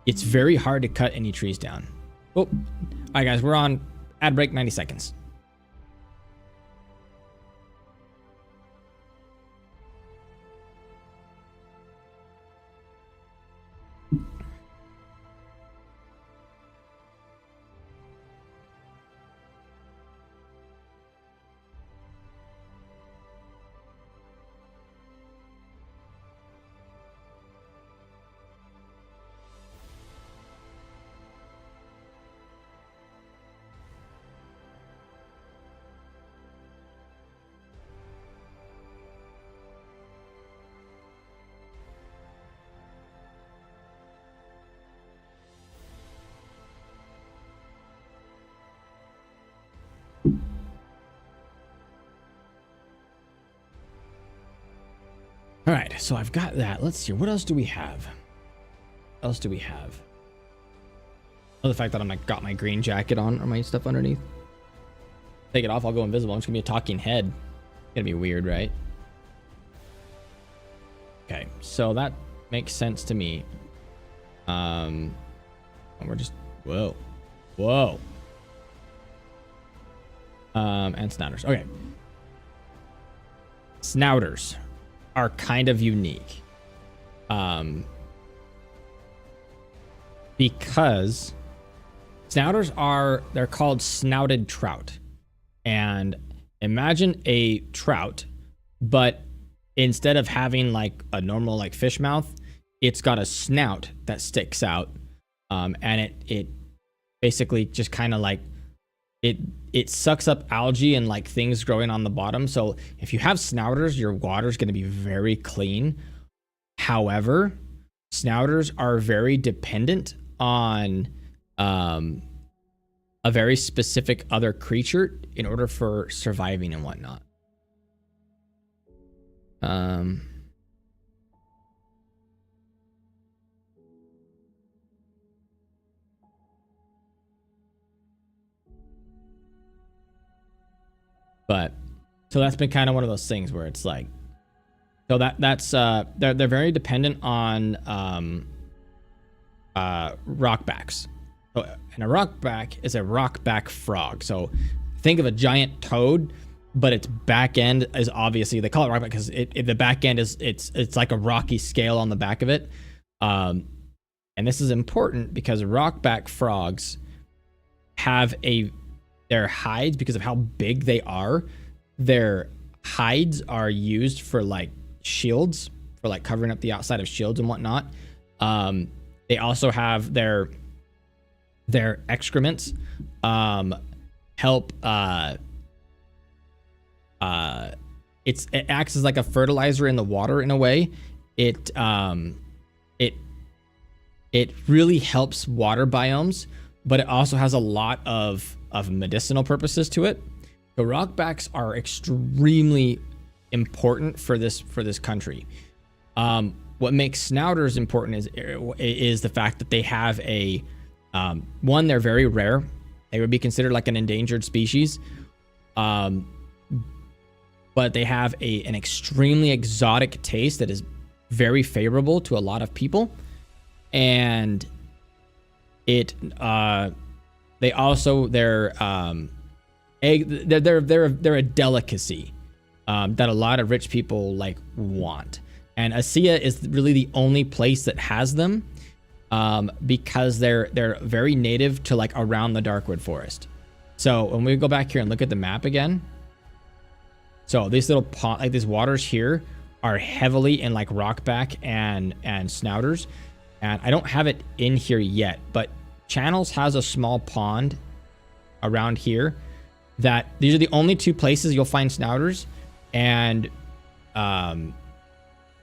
it's very hard to cut any trees down. Oh, all right, guys, we're on ad break, 90 seconds. All right, so I've got that. Let's see, what else do we have? Oh, the fact that I'm like got my green jacket on or my stuff underneath. Take it off, I'll go invisible. I'm just gonna be a talking head. It's gonna be weird, right? Okay, so that makes sense to me. And we're just whoa. And snouters. Okay. Snouters are kind of unique. Because snouters they're called snouted trout. And imagine a trout, but instead of having like a normal like fish mouth, it's got a snout that sticks out. And it basically just kind of like it sucks up algae and like things growing on the bottom. So if you have snouters, your water's going to be very clean. However, snouters are very dependent on a very specific other creature in order for surviving and whatnot. But so that's been kind of one of those things where it's like, so that's they're very dependent on rockbacks. So, and a rockback is a rockback frog. So think of a giant toad, but its back end is obviously, they call it rockback because the back end is it's like a rocky scale on the back of it. And this is important because rockback frogs have their hides, because of how big they are, their hides are used for like shields, for like covering up the outside of shields and whatnot. They also have their excrements help it acts as like a fertilizer in the water in a way. It really helps water biomes, but it also has a lot of medicinal purposes to it. The rockbacks are extremely important for this country. What makes snouters important is the fact that they have one, they're very rare. They would be considered like an endangered species. But they have an extremely exotic taste that is very favorable to a lot of people. And they also they're a delicacy that a lot of rich people like want. And Acia is really the only place that has them, because they're very native to like around the Darkwood Forest. So when we go back here and look at the map again, so these little pond, like these waters here, are heavily in like rockback and snouters. And I don't have it in here yet, but Channels has a small pond around here that these are the only two places you'll find snouters. And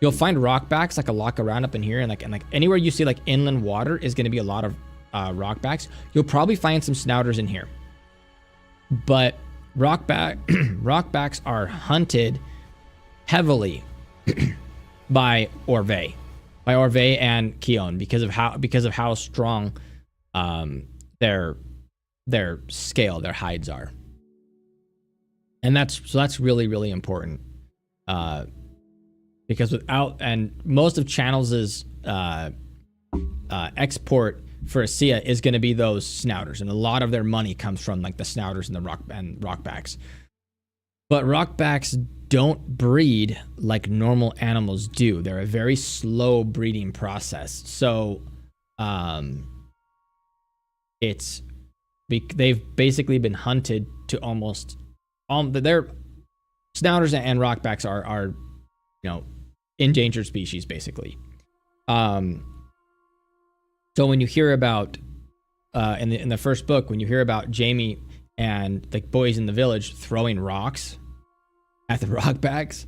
you'll find rockbacks like a lock around up in here, and like anywhere you see like inland water is going to be a lot of rockbacks. You'll probably find some snouters in here, but rockbacks are hunted heavily by Orve and Keon because of how strong their scale, their hides are. And that's really, really important. Because most of Channels' export for Acia is going to be those snouters, and a lot of their money comes from like the snouters and the rockbacks. But rockbacks don't breed like normal animals do. They're a very slow breeding process. So, they've basically been hunted to almost their snouters and rockbacks are endangered species basically. So when you hear about in the first book, when you hear about Jamie and the boys in the village throwing rocks at the rockbacks,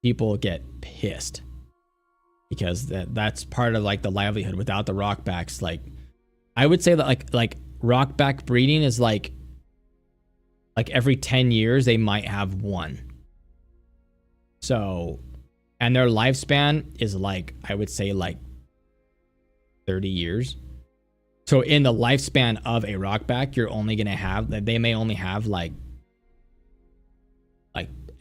people get pissed because that's part of like the livelihood. Without the rockbacks, like I would say that like rockback breeding is like every 10 years they might have one. So, and their lifespan is like, I would say like 30 years. So in the lifespan of a rockback, you're only gonna have that they may only have like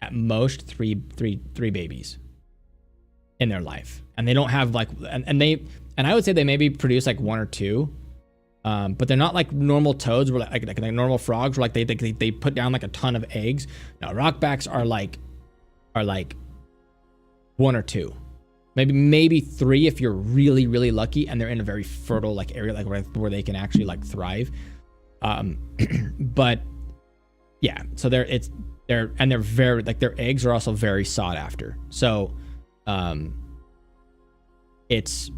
at most three babies in their life, and they don't have like and I would say they maybe produce like 1 or 2, but they're not like normal toads where like normal frogs where like they put down like a ton of eggs. Now rockbacks are like 1 or 2, maybe 3 if you're really lucky and they're in a very fertile like area like where they can actually like thrive. But yeah, so they're very like their eggs are also very sought after. So it's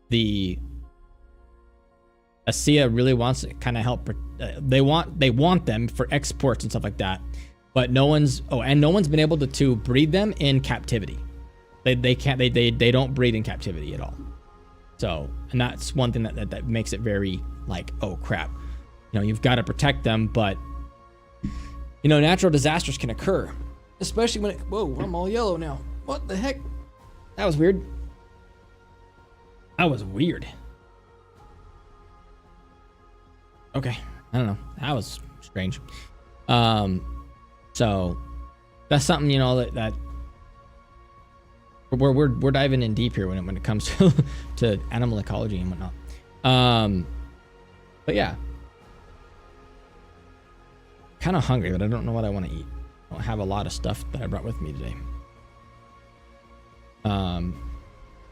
the ASEA really wants to kind of help. They want them for exports and stuff like that, but no one's been able to breed them in captivity. They can't they don't breed in captivity at all. So, and that's one thing that makes it very like, oh crap, you've got to protect them, but natural disasters can occur, especially when whoa, I'm all yellow now. What the heck? That was weird. Okay, I don't know. That was strange. So that's something that we're diving in deep here when it comes to animal ecology and whatnot. But yeah, kind of hungry, but I don't know what I want to eat. I don't have a lot of stuff that I brought with me today.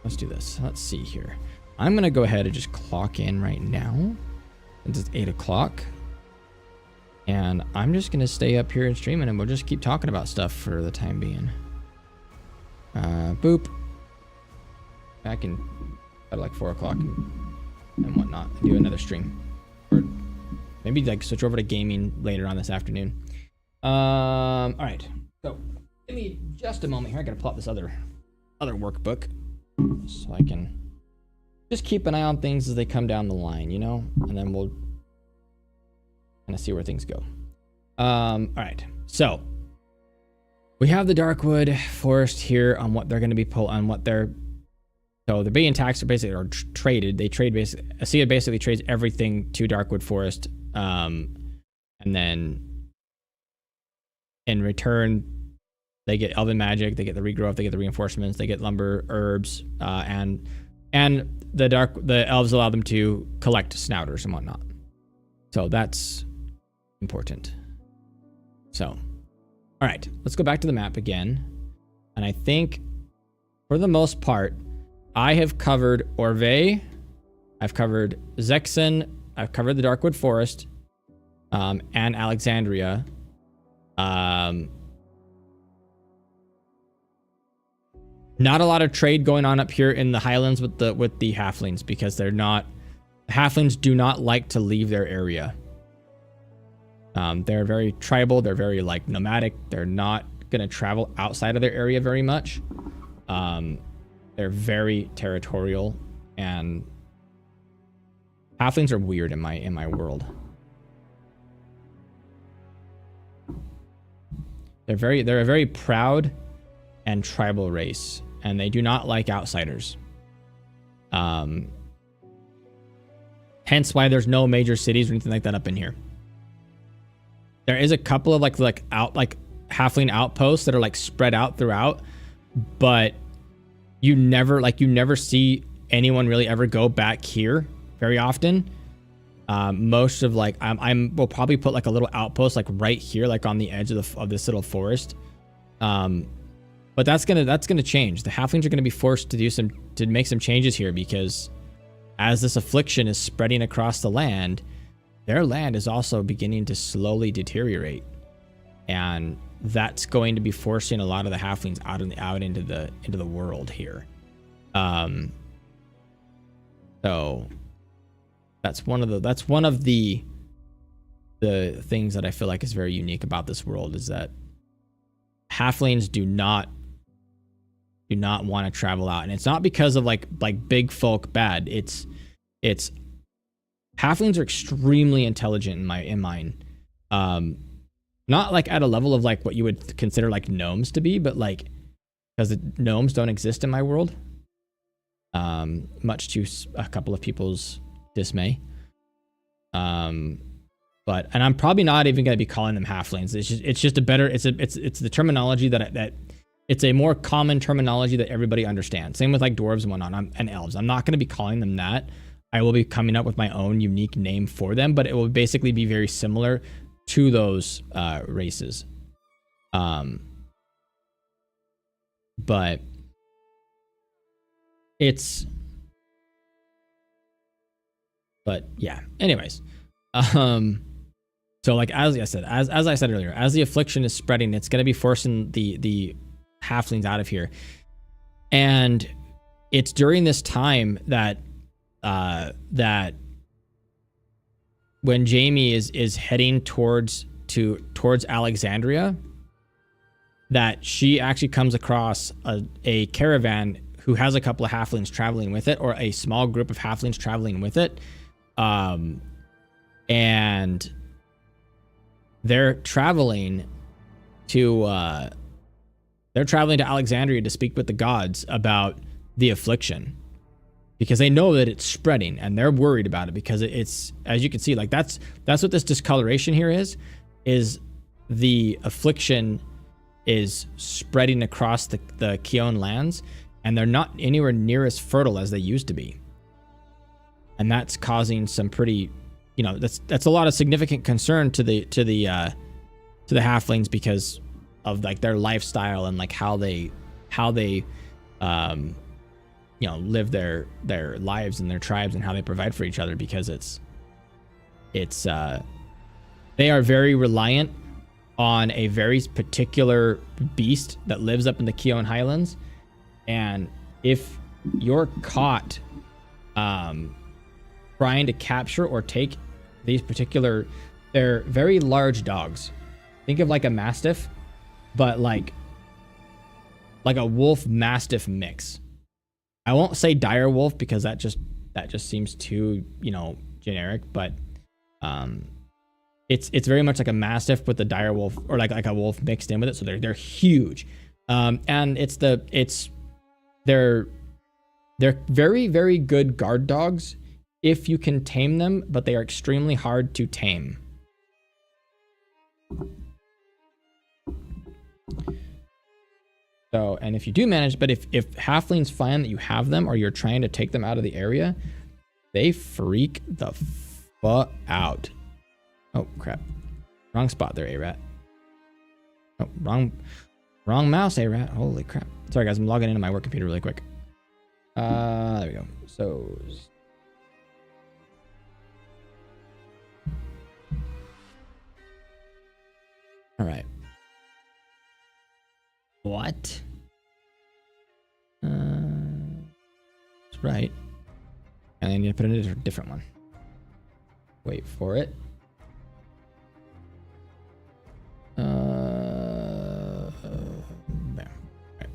Let's do this. Let's see here. I'm gonna go ahead and just clock in right now. It's 8 o'clock, and I'm just gonna stay up here and streaming, and we'll just keep talking about stuff for the time being. Boop. Back in at like 4 o'clock and whatnot. Do another stream, or maybe like switch over to gaming later on this afternoon. All right. So give me just a moment here. I gotta pull up this other workbook so I can just keep an eye on things as they come down the line, and then we'll kind of see where things go. All right. So we have the Darkwood Forest here on what they're going to be so the Bay and Tax are traded. They trade basically. ASEA basically trades everything to Darkwood Forest, and then in return they get Elven Magic, they get the Regrowth, they get the Reinforcements, they get Lumber, Herbs, and the elves allow them to collect Snouters and whatnot. So that's important. So, all right, let's go back to the map again. And I think for the most part, I have covered Orvay, I've covered Zexen, I've covered the Darkwood Forest, and Alexandria. Not a lot of trade going on up here in the Highlands with the halflings, because halflings do not like to leave their area. They're very tribal, they're very like nomadic, they're not gonna travel outside of their area very much. They're very territorial, and halflings are weird in my world. They're a very proud and tribal race, and they do not like outsiders. Hence why there's no major cities or anything like that up in here. There is a couple of like halfling outposts that are like spread out throughout, but you never see anyone really ever go back here very often. Most of we'll probably put like a little outpost like right here, like on the edge of this little forest. But that's gonna change. The halflings are gonna be forced to make some changes here, because as this affliction is spreading across the land, their land is also beginning to slowly deteriorate, and that's going to be forcing a lot of the halflings out into the world here. So that's one of the things that I feel like is very unique about this world, is that halflings do not want to travel out, and it's not because of like big folk bad. It's halflings are extremely intelligent in mine. Not like at a level of like what you would consider like gnomes to be, but like, because the gnomes don't exist in my world, much to a couple of people's dismay. But and I'm probably not even going to be calling them halflings. It's just a better, it's the terminology that it's a more common terminology that everybody understands. Same with like dwarves and whatnot, and elves. I'm not going to be calling them that. I will be coming up with my own unique name for them, but it will basically be very similar to those races. But yeah. Anyways, so like as I said earlier, as the affliction is spreading, it's going to be forcing the halflings out of here, and it's during this time that when Jamie is heading towards Alexandria, that she actually comes across a caravan who has a couple of halflings traveling with it, or a small group of halflings traveling with it, and they're traveling to Alexandria to speak with the gods about the affliction, because they know that it's spreading and they're worried about it, because it's, as you can see, like that's what this discoloration here is the affliction is spreading across the Keon lands, and they're not anywhere near as fertile as they used to be. And that's causing some pretty, that's a lot of significant concern to the halflings, because of like their lifestyle and like how they live their lives and their tribes, and how they provide for each other, because they are very reliant on a very particular beast that lives up in the Keon Highlands. And if you're caught trying to capture or take these particular, they're very large dogs. Think of like a mastiff, but like a wolf mastiff mix. I won't say dire wolf, because that just seems too, generic, but it's very much like a mastiff with the dire wolf, or like a wolf mixed in with it. So they're huge. And they're very, very good guard dogs if you can tame them, but they are extremely hard to tame. So, and if you do manage, but if halflings find that you have them, or you're trying to take them out of the area, they freak the fuck out. Oh crap. Wrong spot there, A-Rat. Oh, wrong mouse, A-Rat. Holy crap. Sorry guys, I'm logging into my work computer really quick. There we go. So all right. What? That's right. And I need to put in a different one. Wait for it. There. Right.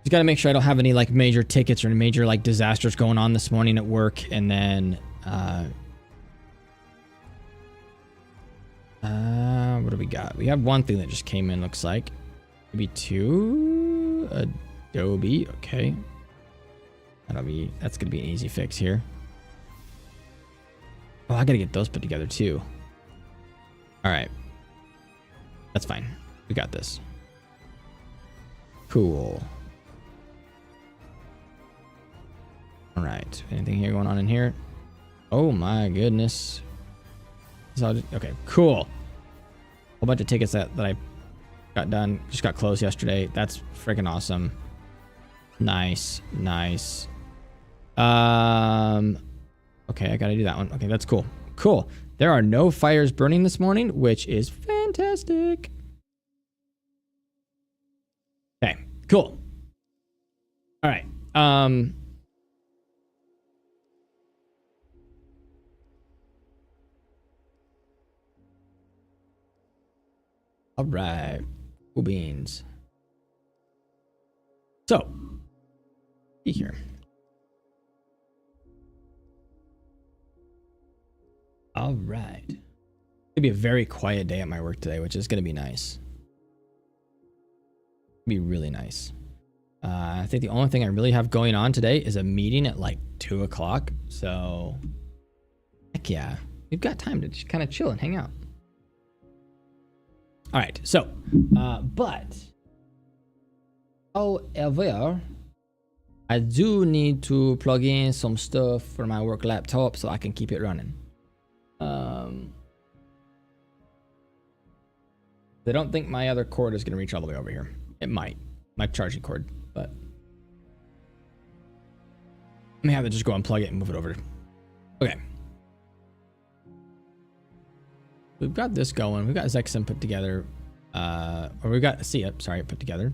Just gotta make sure I don't have any like major tickets or major like disasters going on this morning at work, and then what do we got? We have one thing that just came in, looks like. Maybe two. Adobe. Okay. That's gonna be an easy fix here. Oh, I gotta get those put together too. All right. That's fine. We got this. Cool. All right. Anything here going on in here? Oh my goodness. Okay, cool. A whole bunch of tickets that I got done. Just got closed yesterday. That's freaking awesome. Nice. Okay, I gotta do that one. Okay, that's cool. Cool. There are no fires burning this morning, which is fantastic. Okay, cool. All right. All right. Cool beans. So, see here. All right. It's gonna be a very quiet day at my work today, which is gonna be nice. Be really nice. I think the only thing I really have going on today is a meeting at like 2 o'clock. So, heck yeah. We've got time to just kind of chill and hang out. All right. So, but, however, I do need to plug in some stuff for my work laptop so I can keep it running. I don't think my other cord is going to reach all the way over here. It might. My charging cord, but I may have to just go unplug it and move it over. Okay. We've got this going. We've got Zexum put together. Or we've got Acia, sorry, put together.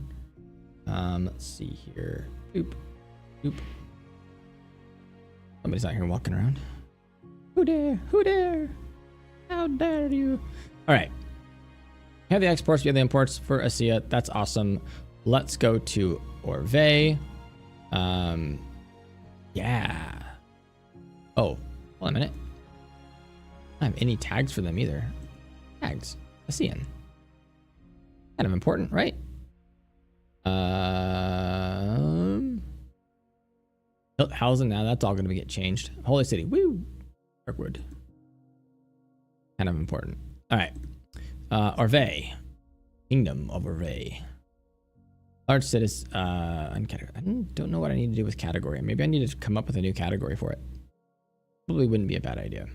Let's see here. Oop. Oop. Somebody's out here walking around. Who dare? Who dare? How dare you? All right. We have the exports, we have the imports for Acia. That's awesome. Let's go to Orve. Yeah. Oh, hold on a minute. I don't have any tags for them either. Tags. Acian. Kind of important, right? Hilthausen, now that's all going to get changed. Holy City. Woo. Darkwood. Kind of important. All right. Orve. Kingdom of Orve. Large cities. I don't know what I need to do with category. Maybe I need to come up with a new category for it. Probably wouldn't be a bad idea.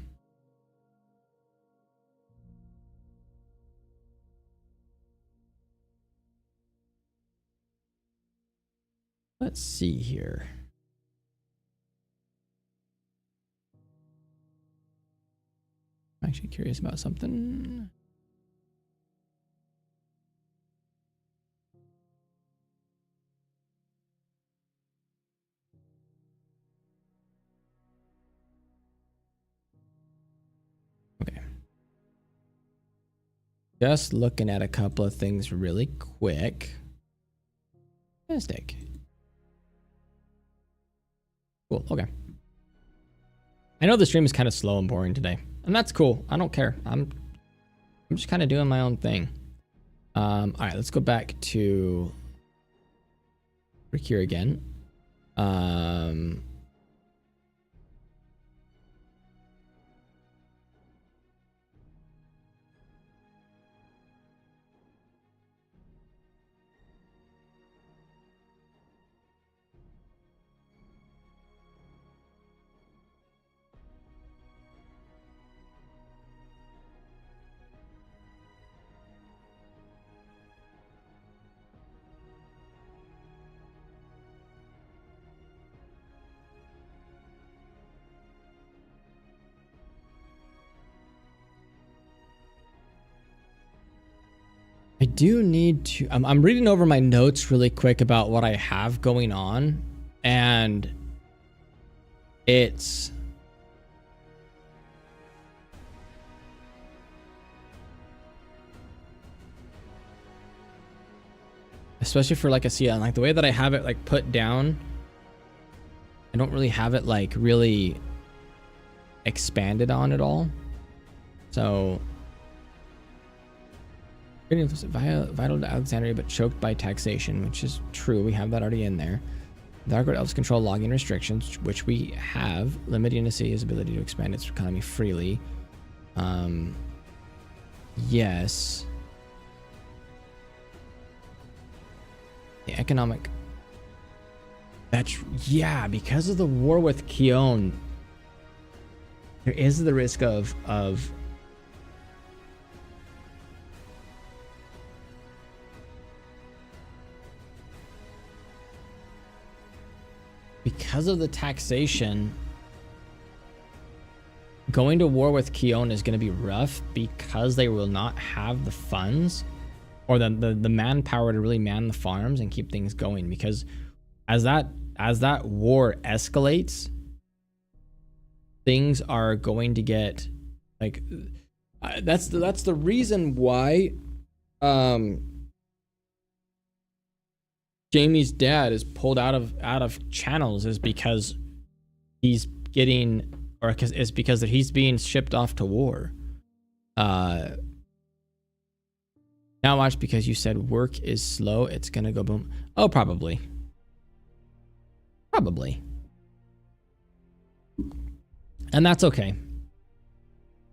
Let's see here. I'm actually curious about something. Okay. Just looking at a couple of things really quick. Fantastic. Cool. Okay. I know the stream is kind of slow and boring today, and that's cool. I don't care. I'm just kind of doing my own thing. All right, let's go back to here again. I do need to, I'm reading over my notes really quick about what I have going on, and it's especially for like a CL, like the way that I have it like put down, I don't really have it like really expanded on at all. So vital to Alexandria, but choked by taxation, which is true. We have that already in there. The Dark Elves control logging restrictions, which we have, limiting the city's ability to expand its economy freely. Yes. The economic. That's, yeah, because of the war with Keon, there is the risk of because of the taxation, going to war with Keon is going to be rough because they will not have the funds or the manpower to really man the farms and keep things going. Because as that war escalates, things are going to get like that's the reason why Jamie's dad is pulled out of channels, is because he's getting, or is because that he's being shipped off to war. Now watch, because you said work is slow, it's gonna go boom. Oh, probably. Probably. And that's okay.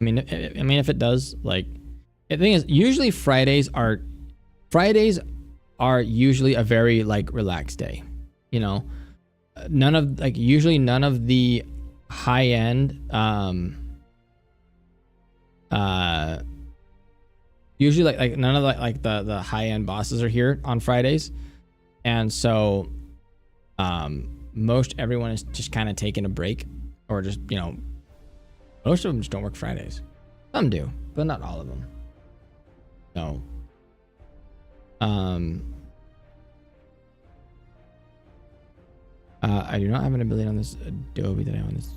I mean, if it does, like, the thing is, usually Fridays are usually a very like relaxed day. You know, usually none of the high end, usually like none of the high end bosses are here on Fridays, and so most everyone is just kind of taking a break, or just, you know, most of them just don't work Fridays. Some do, but not all of them. So, I do not have an ability on this Adobe that I have on this.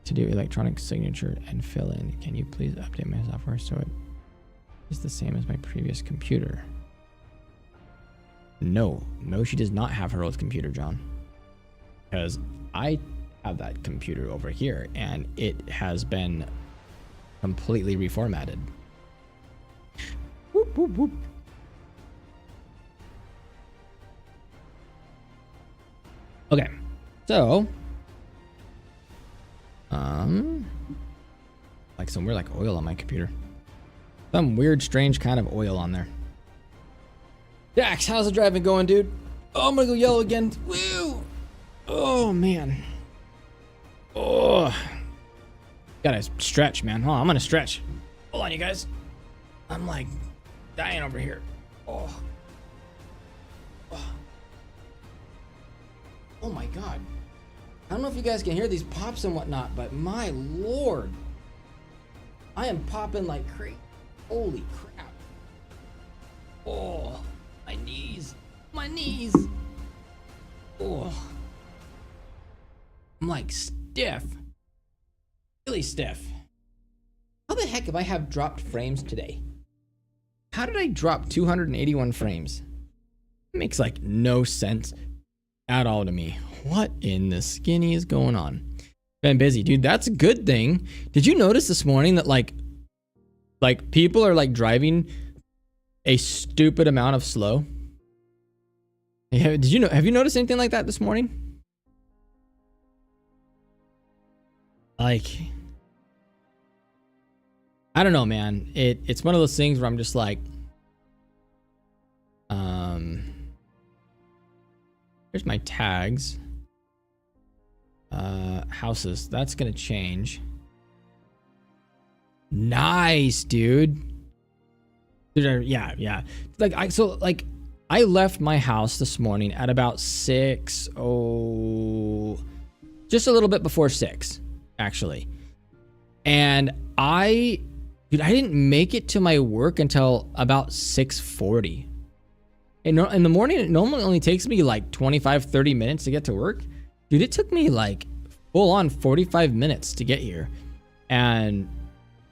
To do electronic signature and fill in. Can you please update my software so it is the same as my previous computer? No, she does not have her old computer, John. Because I have that computer over here and it has been completely reformatted. Whoop, whoop, whoop. Okay, so like some weird like oil on my computer. Some weird, strange kind of oil on there. Dax, how's the driving going, dude? Oh, I'm gonna go yellow again. Woo! Oh man. Oh, gotta stretch, man. Hold on, I'm gonna stretch. Hold on, you guys. I'm like dying over here. Oh. Oh my god. I don't know if you guys can hear these pops and whatnot, but my lord, I am popping like crazy. Holy crap. Oh, my knees. My knees. Oh. I'm like stiff. Really stiff. How the heck have I have dropped frames today? How did I drop 281 frames? It makes like no sense at all to me. What in the skinny is going on? Been busy, dude. That's a good thing. Did you notice this morning that like people are like driving a stupid amount of slow? Yeah, have you noticed anything like that this morning? Like, I don't know, man. It's one of those things where I'm just like, here's my tags. Houses, that's gonna change. Nice, dude. Yeah. Like I left my house this morning at about 6, just a little bit before 6, actually. And I didn't make it to my work until about 6:40. In the morning, it normally only takes me like 25-30 minutes to get to work. Dude, it took me like full on 45 minutes to get here. And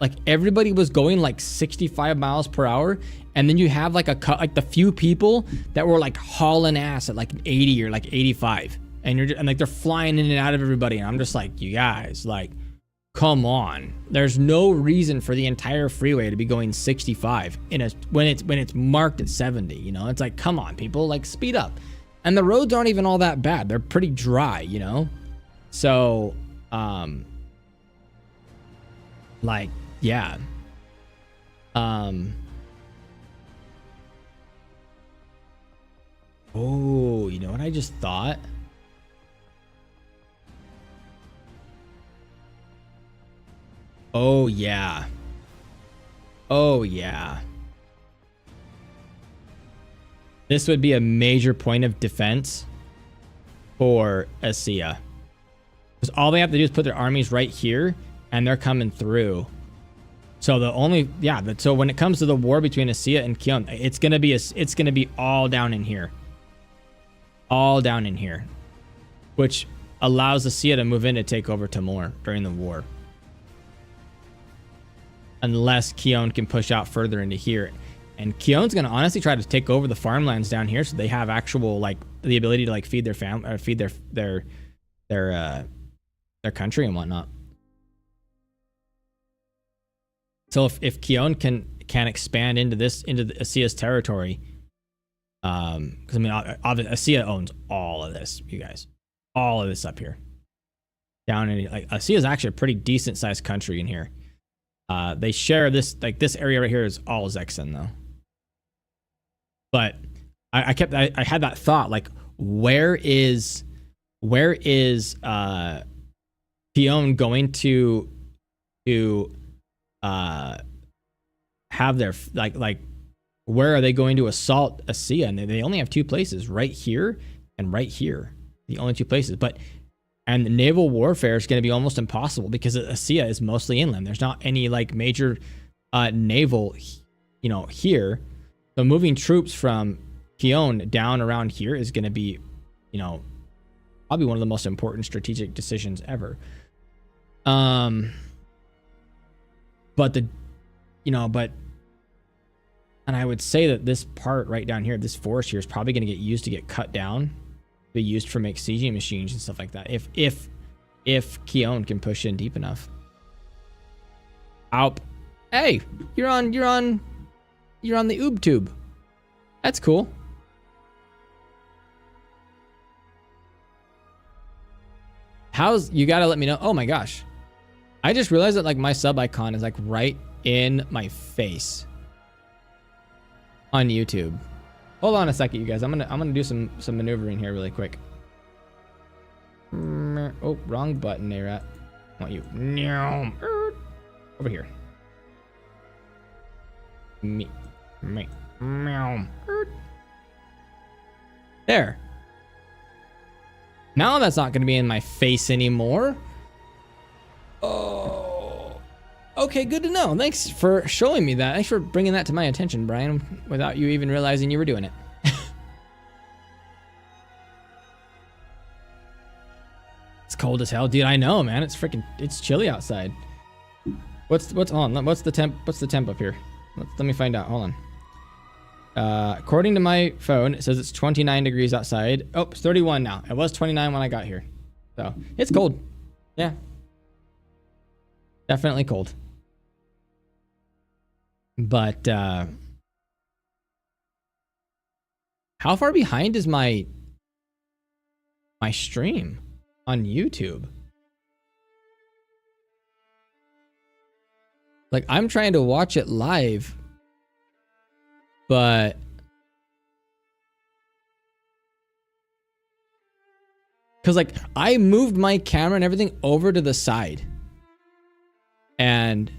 like everybody was going like 65 miles per hour. And then you have like the few people that were like hauling ass at like 80 or like 85. And like they're flying in and out of everybody. And I'm just like, you guys, like, come on. There's no reason for the entire freeway to be going 65 when it's marked at 70, you know? It's like, come on, people, like, speed up. And the roads aren't even all that bad. They're pretty dry, you know? So, like, yeah. Oh, you know what I just thought? Oh, yeah. Oh, yeah. This would be a major point of defense for Acia. Because all they have to do is put their armies right here, and they're coming through. So so when it comes to the war between Acia and Kion, it's gonna be all down in here. All down in here. Which allows Acia to move in to take over Timor during the war. Unless Kion can push out further into here. And Kion's going to honestly try to take over the farmlands down here so they have actual, like, the ability to, like, feed their family, or feed their country and whatnot. So if Kion can expand into the Asia's territory. Because I mean, Asia owns all of this, you guys, all of this up here. Down in like Asia is actually a pretty decent sized country in here. They share this, like this area right here is all Zexen though. But I had that thought, like where is Pion going to have their like where are they going to assault Asia? And they only have two places, right here and right here, the only two places. And naval warfare is going to be almost impossible because Asia is mostly inland. There's not any like major naval, here. So moving troops from Pion down around here is going to be, probably one of the most important strategic decisions ever. And I would say that this part right down here, this forest here, is probably going to get cut down, be used for make sieging machines and stuff like that. If Kion can push in deep enough. Alp, hey, you're on the Oob tube. That's cool. You gotta let me know. Oh my gosh, I just realized that like my sub icon is like right in my face on YouTube. Hold on a second, you guys. I'm gonna do some maneuvering here really quick. Oh, wrong button there. I want you over here. There. Now that's not going to be in my face anymore. Oh. Okay, good to know. Thanks for showing me that. Thanks for bringing that to my attention, Brian, without you even realizing you were doing it. It's cold as hell, dude. I know, man. It's chilly outside. What's the temp up here? Let me find out. Hold on. According to my phone, it says it's 29 degrees outside. Oh, it's 31 now. It was 29 when I got here. So, it's cold. Yeah. Definitely cold. But, how far behind is my stream on YouTube? Like, I'm trying to watch it live, but because like I moved my camera and everything over to the side. And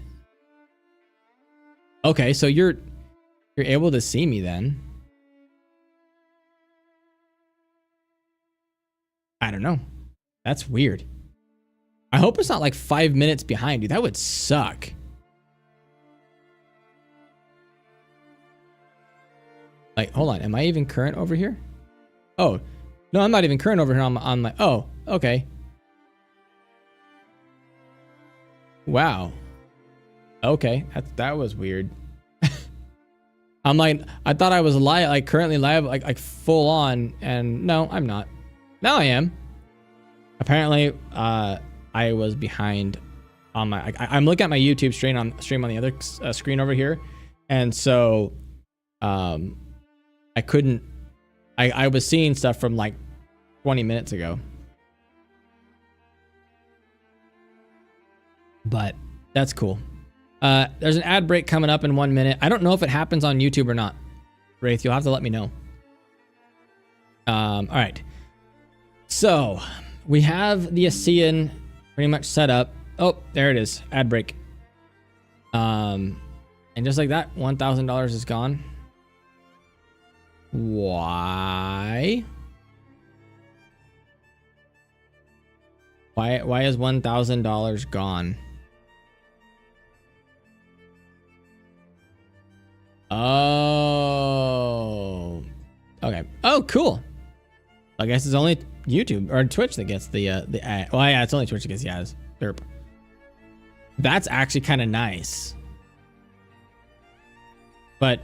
okay, so you're able to see me then. I don't know. That's weird. I hope it's not like 5 minutes behind you. That would suck. Like, hold on. Am I even current over here? Oh, no, I'm not even current over here on my... Oh, okay. Wow. Okay, that was weird. I'm like, I thought I was live, like currently live, like full on, and no, I'm not. Now I am. Apparently, I was behind on my... I'm looking at my YouTube stream on the other screen over here, and so... I couldn't... I was seeing stuff from like 20 minutes ago. But that's cool. There's an ad break coming up in 1 minute. I don't know if it happens on YouTube or not. Wraith, you'll have to let me know. All right. So, we have the Acian pretty much set up. Oh, there it is. Ad break. And just like that, $1,000 is gone. Why? Why is $1,000 gone? Oh. Okay. Oh, cool. I guess it's only YouTube or Twitch that gets the ad. Well, yeah, it's only Twitch that gets the ads. Derp. That's actually kind of nice. But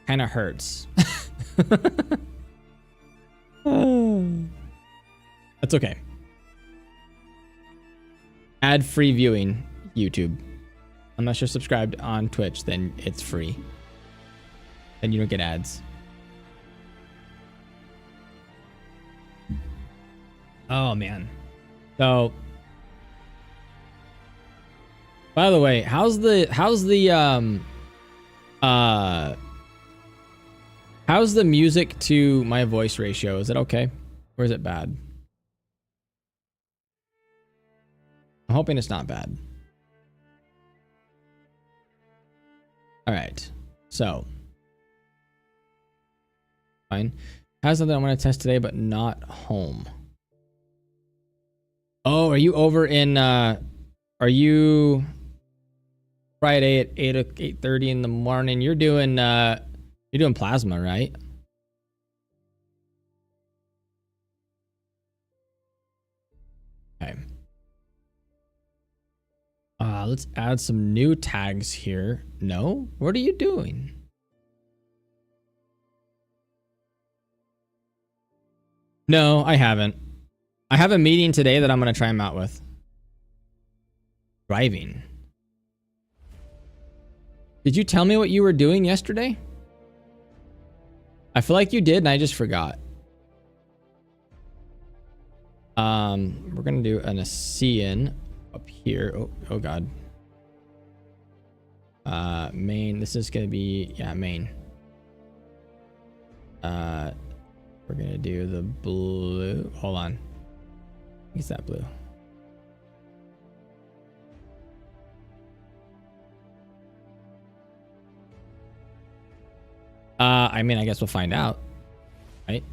kind of hurts. That's okay. Ad-free viewing, YouTube. Unless you're subscribed on Twitch, then it's free. Then you don't get ads. Oh man. So by the way, how's the music to my voice ratio? Is it okay? Or is it bad? I'm hoping it's not bad. All right. So fine. Has something I want to test today, but not home. Oh, are you over in are you Friday at 8:30 in the morning? You're doing plasma, right? Okay. Let's add some new tags here. No? What are you doing? No, I haven't. I have a meeting today that I'm going to try him out with. Driving. Did you tell me what you were doing yesterday? I feel like you did and I just forgot. We're going to do an Acian up here. Oh god. Main. This is going to be, yeah, main. We're going to do the blue. Hold on. Is that blue? I mean, I guess we'll find out, right?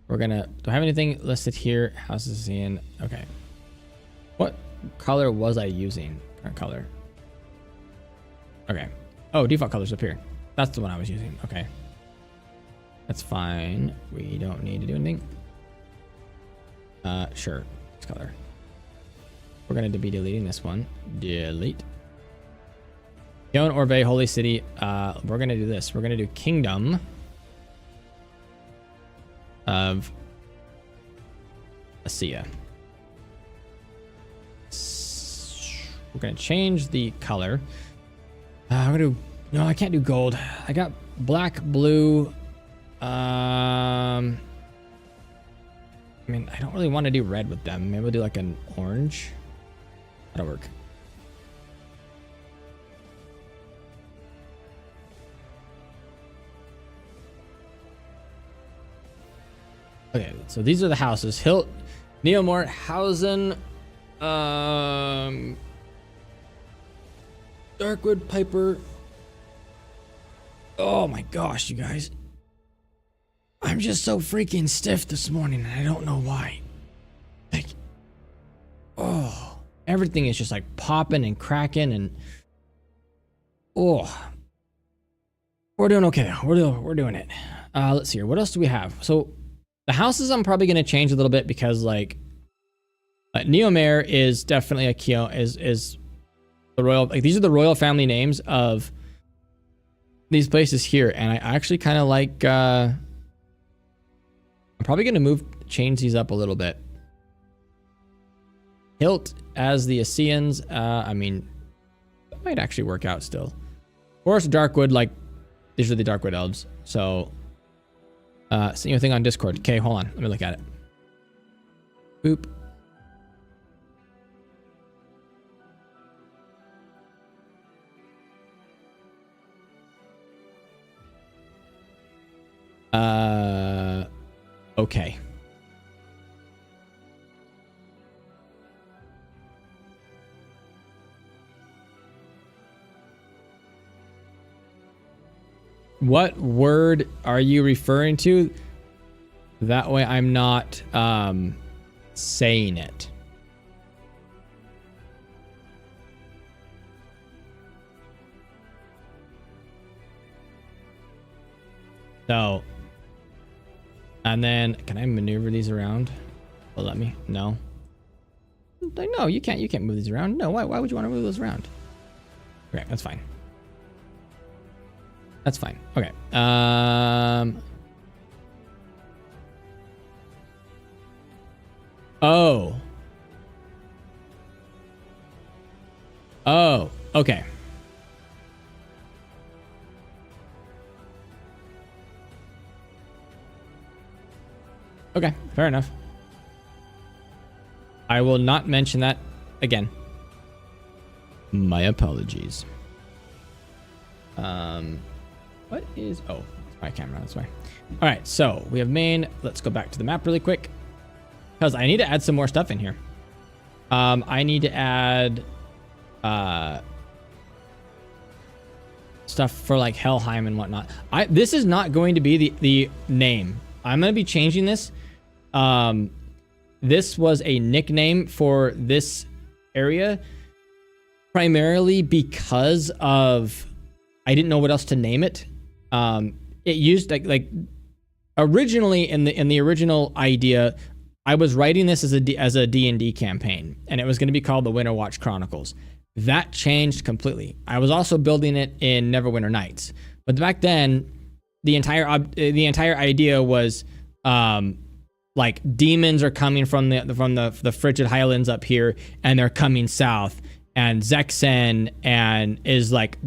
We're gonna, do I have anything listed here? House is in, okay. What color was I using? Current color. Okay. Oh, default color's up here. That's the one I was using. Okay. That's fine. We don't need to do anything. Sure. This color. We're gonna be deleting this one. Delete. Yon Orbe, Holy City. We're gonna do this. We're gonna do Kingdom of Acia. We're gonna change the color. I'm gonna do, no, I can't do gold. I got black, blue. I mean, I don't really want to do red with them. Maybe we'll do like an orange. That'll work. Okay, so these are the houses. Hilt, Neomort, Hausen, Darkwood, Piper. Oh my gosh, you guys. I'm just so freaking stiff this morning, and I don't know why. Like, oh, everything is just like popping and cracking, and oh, we're doing okay though. We're doing it. Let's see here. What else do we have? So the houses I'm probably going to change a little bit because like Neomare is definitely a Kyo is the royal, like these are the royal family names of these places here, and I actually kind of like I'm probably going to change these up a little bit. Hilt as the Acians, I mean, that might actually work out still. Of course, Darkwood, like these are the Darkwood elves, so same thing on Discord. Okay, hold on. Let me look at it. Boop. Okay. What word are you referring to? That way I'm not saying it. So, and then can I maneuver these around? Well, let me. No. No, you can't move these around. No, why would you want to move those around? Okay, that's fine. That's fine. Okay. Oh. Oh, okay. Okay, fair enough. I will not mention that again. My apologies. What is... Oh, it's my camera. That's why. All right, so we have main. Let's go back to the map really quick, because I need to add some more stuff in here. I need to add stuff for like Helheim and whatnot. This is not going to be the name. I'm going to be changing this. This was a nickname for this area, primarily because of I didn't know what else to name it. It used like originally in the original idea, I was writing this as a D&D campaign, and it was going to be called the Winterwatch Chronicles. That changed completely. I was also building it in Neverwinter Nights, but back then, the entire idea was like demons are coming from the frigid highlands up here, and they're coming south, and Zexen and is like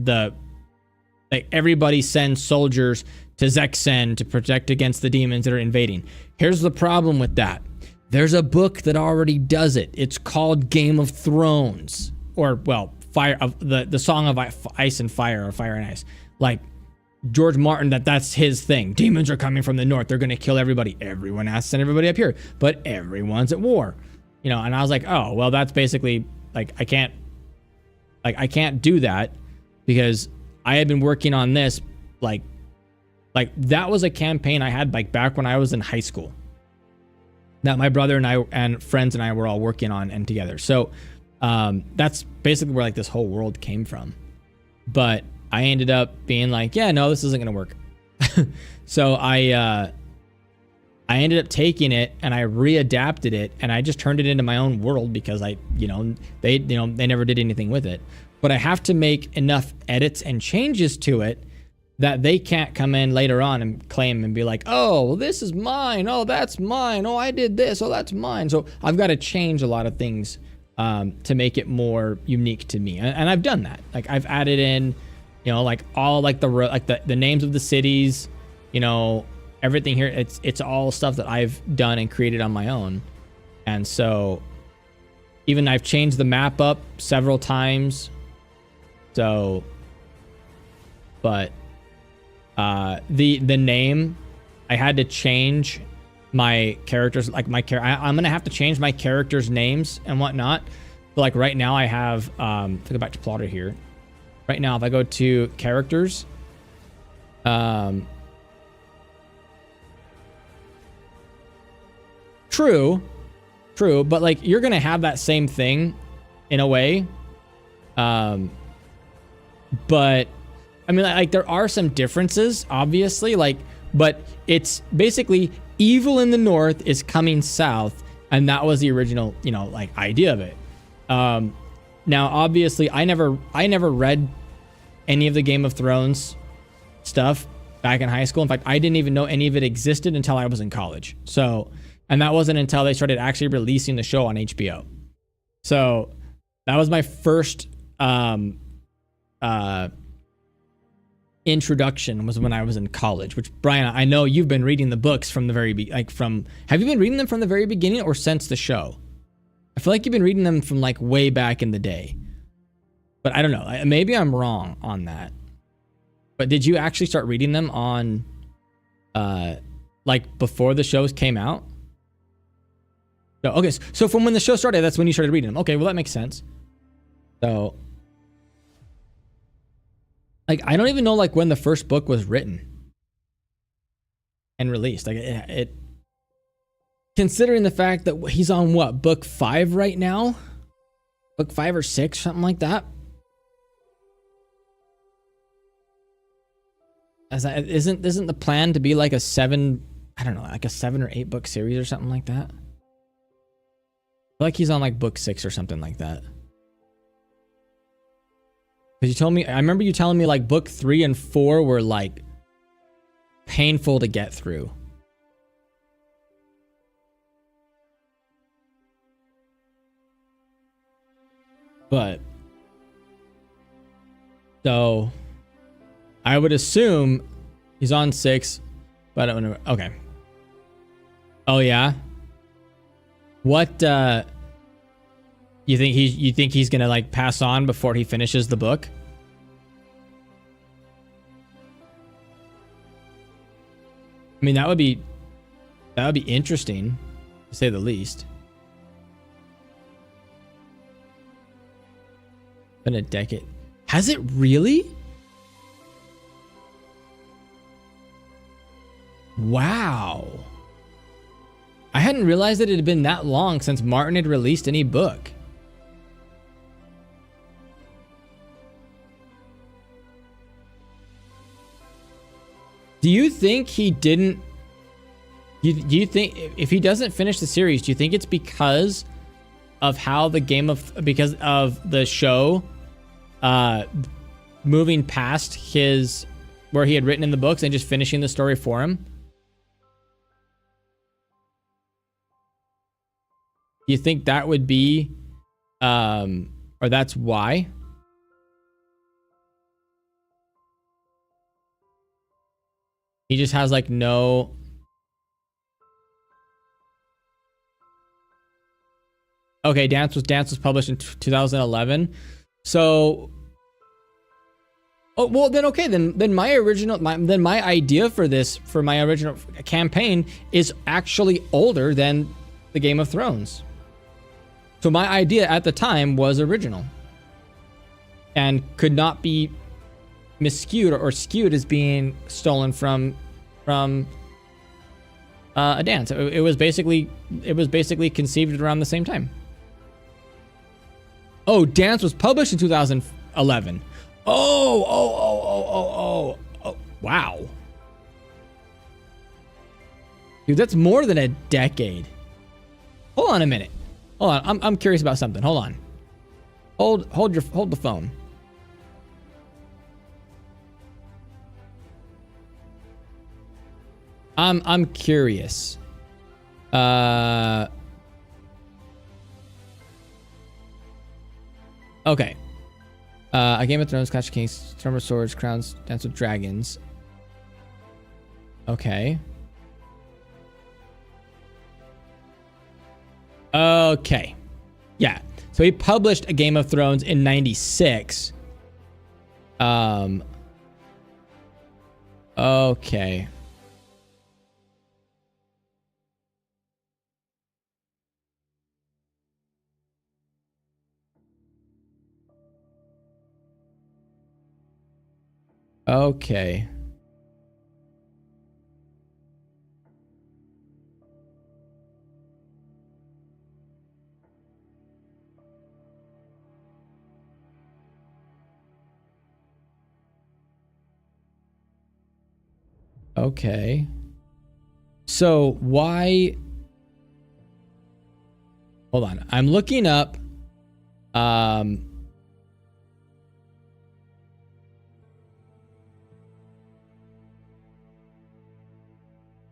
everybody sends soldiers to Zexen to protect against the demons that are invading. Here's the problem with that. There's a book that already does it. It's called Game of Thrones, or well, Fire of the Song of Ice and Fire, or Fire and Ice. Like George Martin, that's his thing. Demons are coming from the north. They're going to kill everybody. Everyone has to send everybody up here, but everyone's at war. You know, and I was like, oh, well, that's basically like I can't do that, because I had been working on this like that was a campaign I had like back when I was in high school, that my brother and I and friends and I were all working on and together. So that's basically where like this whole world came from. But I ended up being like, yeah, no, this isn't gonna work. So I ended up taking it and I readapted it, and I just turned it into my own world, because they never did anything with it. But I have to make enough edits and changes to it that they can't come in later on and claim and be like, oh, well, this is mine. Oh, that's mine. Oh, I did this. Oh, that's mine. So I've got to change a lot of things to make it more unique to me. And I've done that. Like I've added in, like all like the names of the cities, everything here. It's all stuff that I've done and created on my own. And so even I've changed the map up several times. So, but the name, I had to change my characters, like I'm gonna have to change my characters' names and whatnot. But like right now, I have if I go back to plotter here. Right now, if I go to characters, true, but like you're gonna have that same thing in a way. But I mean, like there are some differences, obviously, but it's basically evil in the north is coming south, and that was the original, idea of it. Now, obviously, I never read any of the Game of Thrones stuff back in high school. In fact, I didn't even know any of it existed until I was in college. So, and that wasn't until they started actually releasing the show on HBO. So that was my first introduction, was when I was in college, which, Brian, I know you've been reading the books from the very have you been reading them from the very beginning or since the show? I feel like you've been reading them from like way back in the day, but I don't know. Maybe I'm wrong on that. But did you actually start reading them on like before the shows came out? No. Okay. So from when the show started, that's when you started reading them. Okay. Well, that makes sense. So like, I don't even know like when the first book was written and released. Like it considering the fact that he's on what, book 5 right now? Book 5 or 6, something like that. Isn't the plan to be like a 7, I don't know, like a 7 or 8 book series or something like that? I feel like he's on like book 6 or something like that. Because you told me, I remember you telling me like book 3 and 4 were like painful to get through. But so I would assume he's on 6, but I don't know. Okay. Oh yeah. What you think he's gonna like pass on before he finishes the book? I mean, that would be interesting, to say the least. Been a decade. Has it really? Wow. I hadn't realized that it had been that long since Martin had released any book. Do you think he didn't... Do you think if he doesn't finish the series, do you think it's because of how the because of the show moving past his where he had written in the books and just finishing the story for him? Do you think that would be or that's why? He just has like no... Okay, Dance was published in 2011. So, oh well, then okay, then my idea for my original campaign is actually older than the Game of Thrones. So my idea at the time was original and could not be miscued or skewed as being stolen from a dance. It was basically conceived around the same time. Oh, Dance was published in 2011. Oh, wow. Dude, that's more than a decade. Hold on a minute. Hold on, I'm curious about something. Hold on. Hold the phone. I'm curious. Okay. A Game of Thrones, Clash of Kings, Storm of Swords, Crowns, Dance with Dragons. Okay. Okay. Yeah. So he published A Game of Thrones in 96. Okay. Okay. Okay. So why... Hold on. I'm looking up...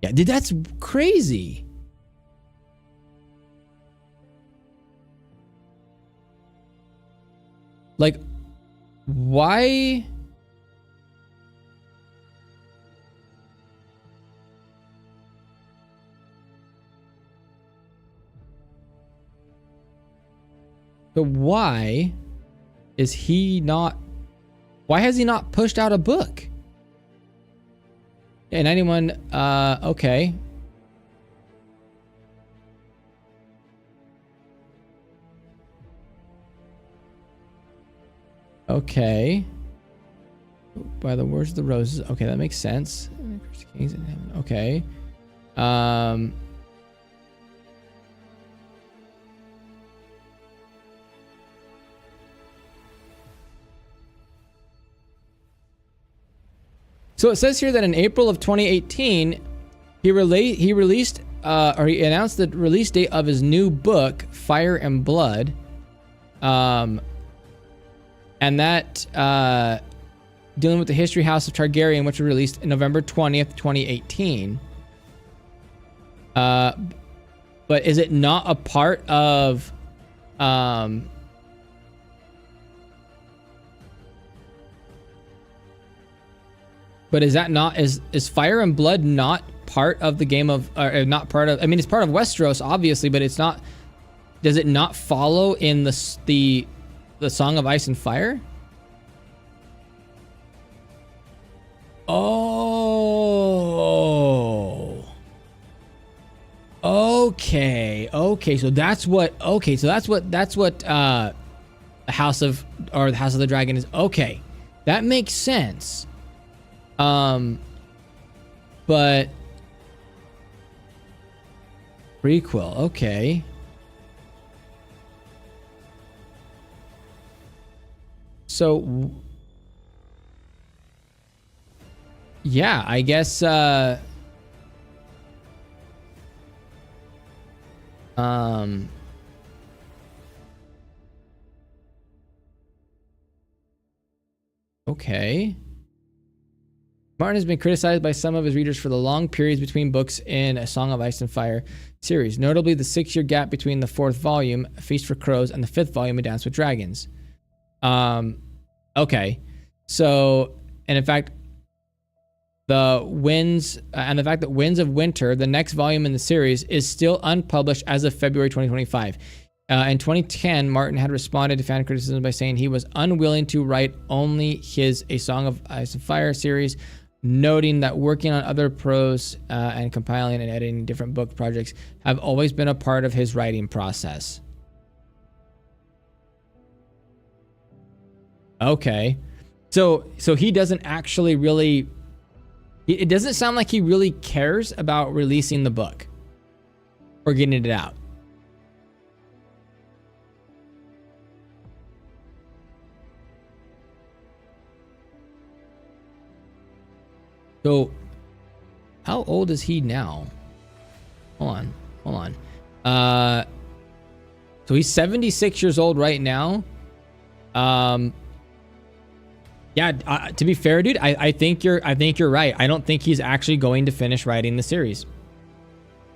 Yeah, dude, that's crazy. Like, why? But why is he not... Why has he not pushed out a book? Yeah, 91, okay. Okay. By the words of the roses. Okay, that makes sense. Okay. So it says here that in April of 2018, he announced the release date of his new book, Fire and Blood. And that dealing with the History House of Targaryen, which was released in November 20th, 2018. But is it not a part of But is that not is Fire and Blood not part of the game of, or not part of, I mean, it's part of Westeros, obviously, but it's not, does it not follow in the Song of Ice and Fire? Oh. Okay. So that's what the House of the Dragon is. Okay. That makes sense. But prequel, okay. So yeah, I guess okay. Martin has been criticized by some of his readers for the long periods between books in A Song of Ice and Fire series, notably the 6-year gap between the 4th volume, A Feast for Crows, and the 5th volume, A Dance with Dragons. Okay. So, and in fact, the fact that Winds of Winter, the next volume in the series, is still unpublished as of February 2025. In 2010, Martin had responded to fan criticism by saying he was unwilling to write only his A Song of Ice and Fire series, noting that working on other prose and compiling and editing different book projects have always been a part of his writing process. Okay. So he doesn't actually really... It doesn't sound like he really cares about releasing the book or getting it out. So, how old is he now? Hold on. So he's 76 years old right now. Yeah, to be fair, dude, I think you're right. I don't think he's actually going to finish writing the series.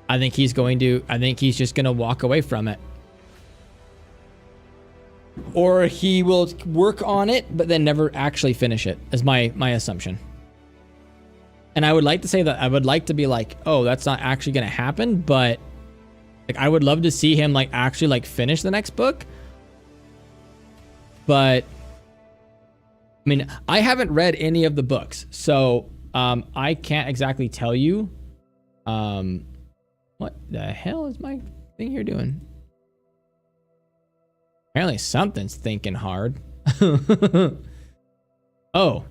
I think he's just gonna walk away from it. Or he will work on it, but then never actually finish it, is my assumption. And I would like to say that I would like to be like, oh, that's not actually going to happen, but like I would love to see him like actually like finish the next book. But I mean, I haven't read any of the books, so I can't exactly tell you what the hell is my thing here doing? Apparently something's thinking hard. Oh.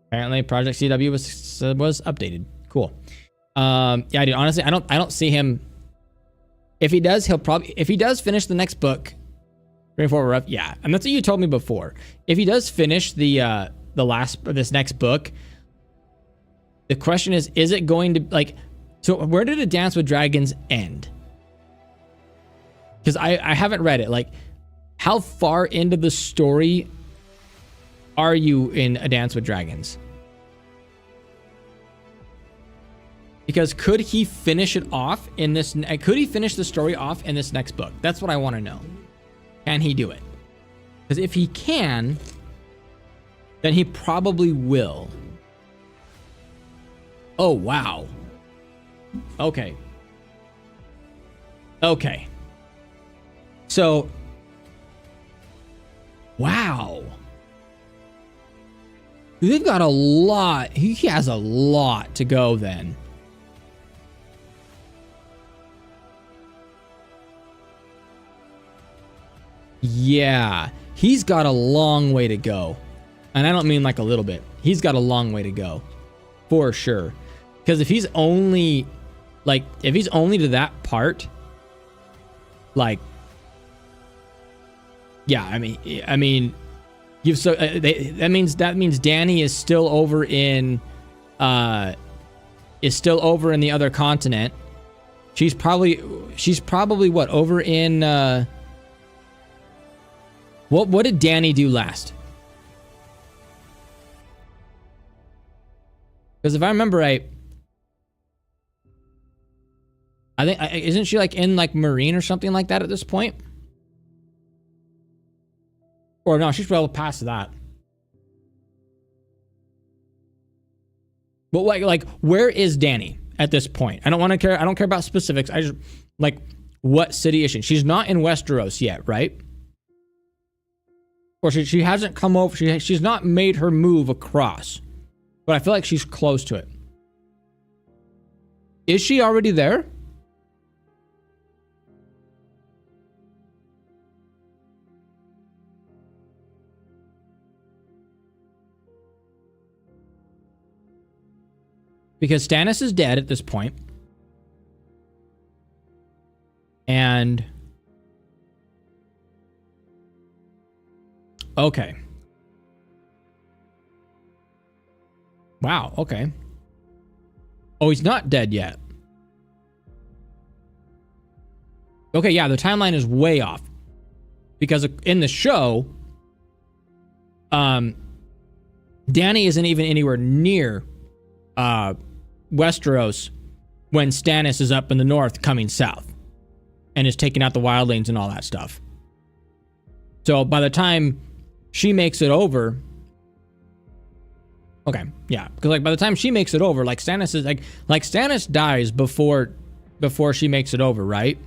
Apparently Project CW was updated. Cool. Yeah, dude, honestly, I don't see him. If he does, if he does finish the next book, yeah, and that's what you told me before. If he does finish this next book, the question is it going to like, so where did A Dance with Dragons end? Because I haven't read it. Like, how far into the story are you in A Dance with Dragons? Because could he finish it off in this? Could he finish the story off in this next book? That's what I want to know. Can he do it? Because if he can, then he probably will. Oh, wow. Okay. Okay. So, wow. They've got a lot. He has a lot to go then. Yeah, he's got a long way to go. And I don't mean like a little bit. He's got a long way to go. For sure. Because if he's only to that part, like, yeah, I mean, you've so that means Dany is still over in the other continent. She's probably what, over in what did Dany do last? Because if I remember right, I think isn't she like in like Marine or something like that at this point? Or no, she's probably past that. But like where is Dany at this point? I don't care about specifics. I just like, what city is she? She's not in Westeros yet, right? Or she hasn't come over. She's not made her move across. But I feel like she's close to it. Is she already there? Because Stannis is dead at this point. And okay. Wow, okay. Oh, he's not dead yet. Okay, yeah, the timeline is way off. Because in the show, Dany isn't even anywhere near Westeros when Stannis is up in the north coming south and is taking out the wildlings and all that stuff. So by the time she makes it over, okay, yeah, because like by the time she makes it over, like Stannis is like Stannis dies before she makes it over, right?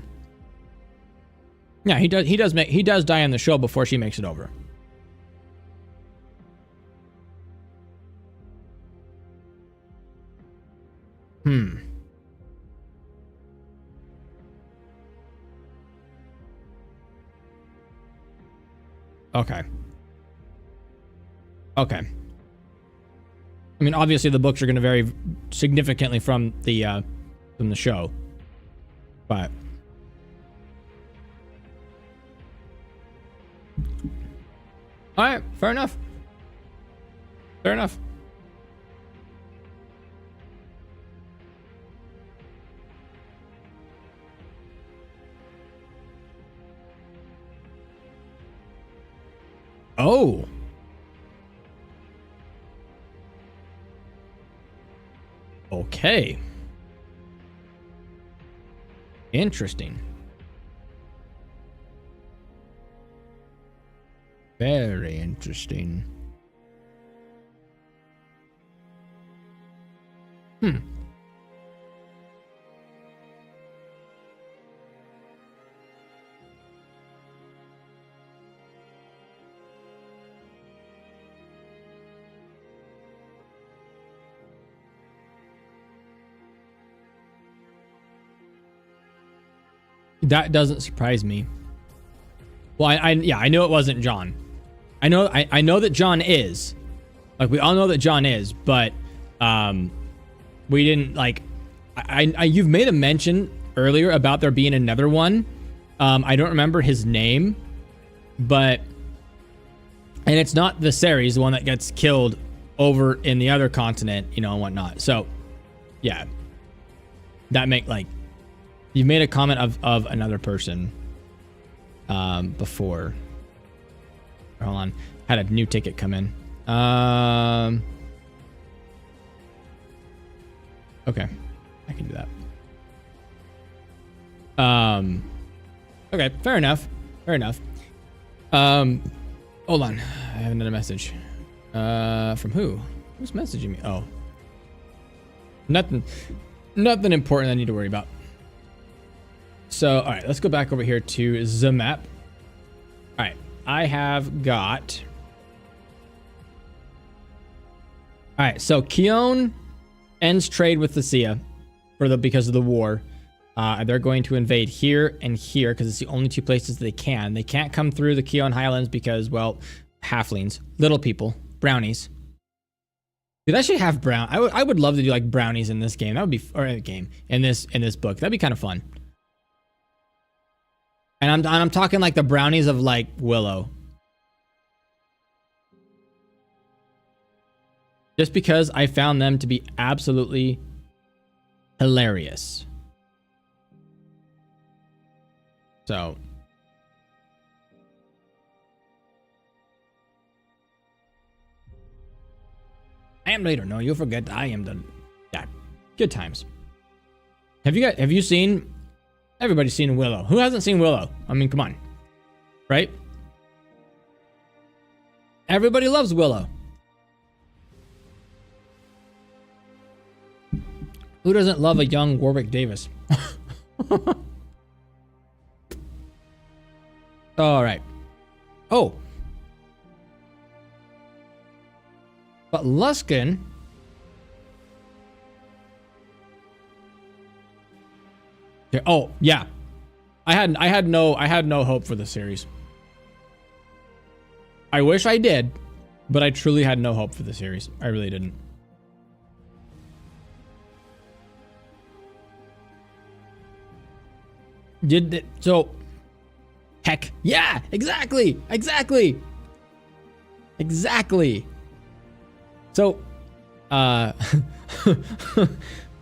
Yeah, he does die in the show before she makes it over. Okay. Okay. I mean, obviously the books are going to vary significantly from the show, but all right, fair enough. Fair enough. Oh. Okay. Interesting. Very interesting. That doesn't surprise me. Well, I knew it wasn't Jon. I know that Jon is. Like, we all know that Jon is, but we didn't like. You've made a mention earlier about there being another one. I don't remember his name, but and it's not Viserys, the one that gets killed over in the other continent, you know, and whatnot. So, yeah, that make like. You've made a comment of another person before. Hold on. Had a new ticket come in. Okay. I can do that. Okay. Fair enough. Fair enough. Hold on. I have another message. From who? Who's messaging me? Oh. Nothing important I need to worry about. So, all right, let's go back over here to the map. All right, I have got. All right, so Keon ends trade with Thessia because of the war. They're going to invade here and here because it's the only two places they can. They can't come through the Keon Highlands because, well, halflings, little people, brownies. Dude, I should have brown. I would love to do like brownies in this game. That would be in this book. That'd be kind of fun. And I'm talking like the brownies of like Willow. Just because I found them to be absolutely hilarious. So. I am later. No, you'll forget I am the. Yeah. Good times. Have you seen? Everybody's seen Willow. Who hasn't seen Willow? I mean, come on. Right? Everybody loves Willow. Who doesn't love a young Warwick Davis? All right. Oh. But Luskin. Oh, yeah. I had no hope for the series. I wish I did, but I truly had no hope for the series. I really didn't. So heck yeah, exactly. So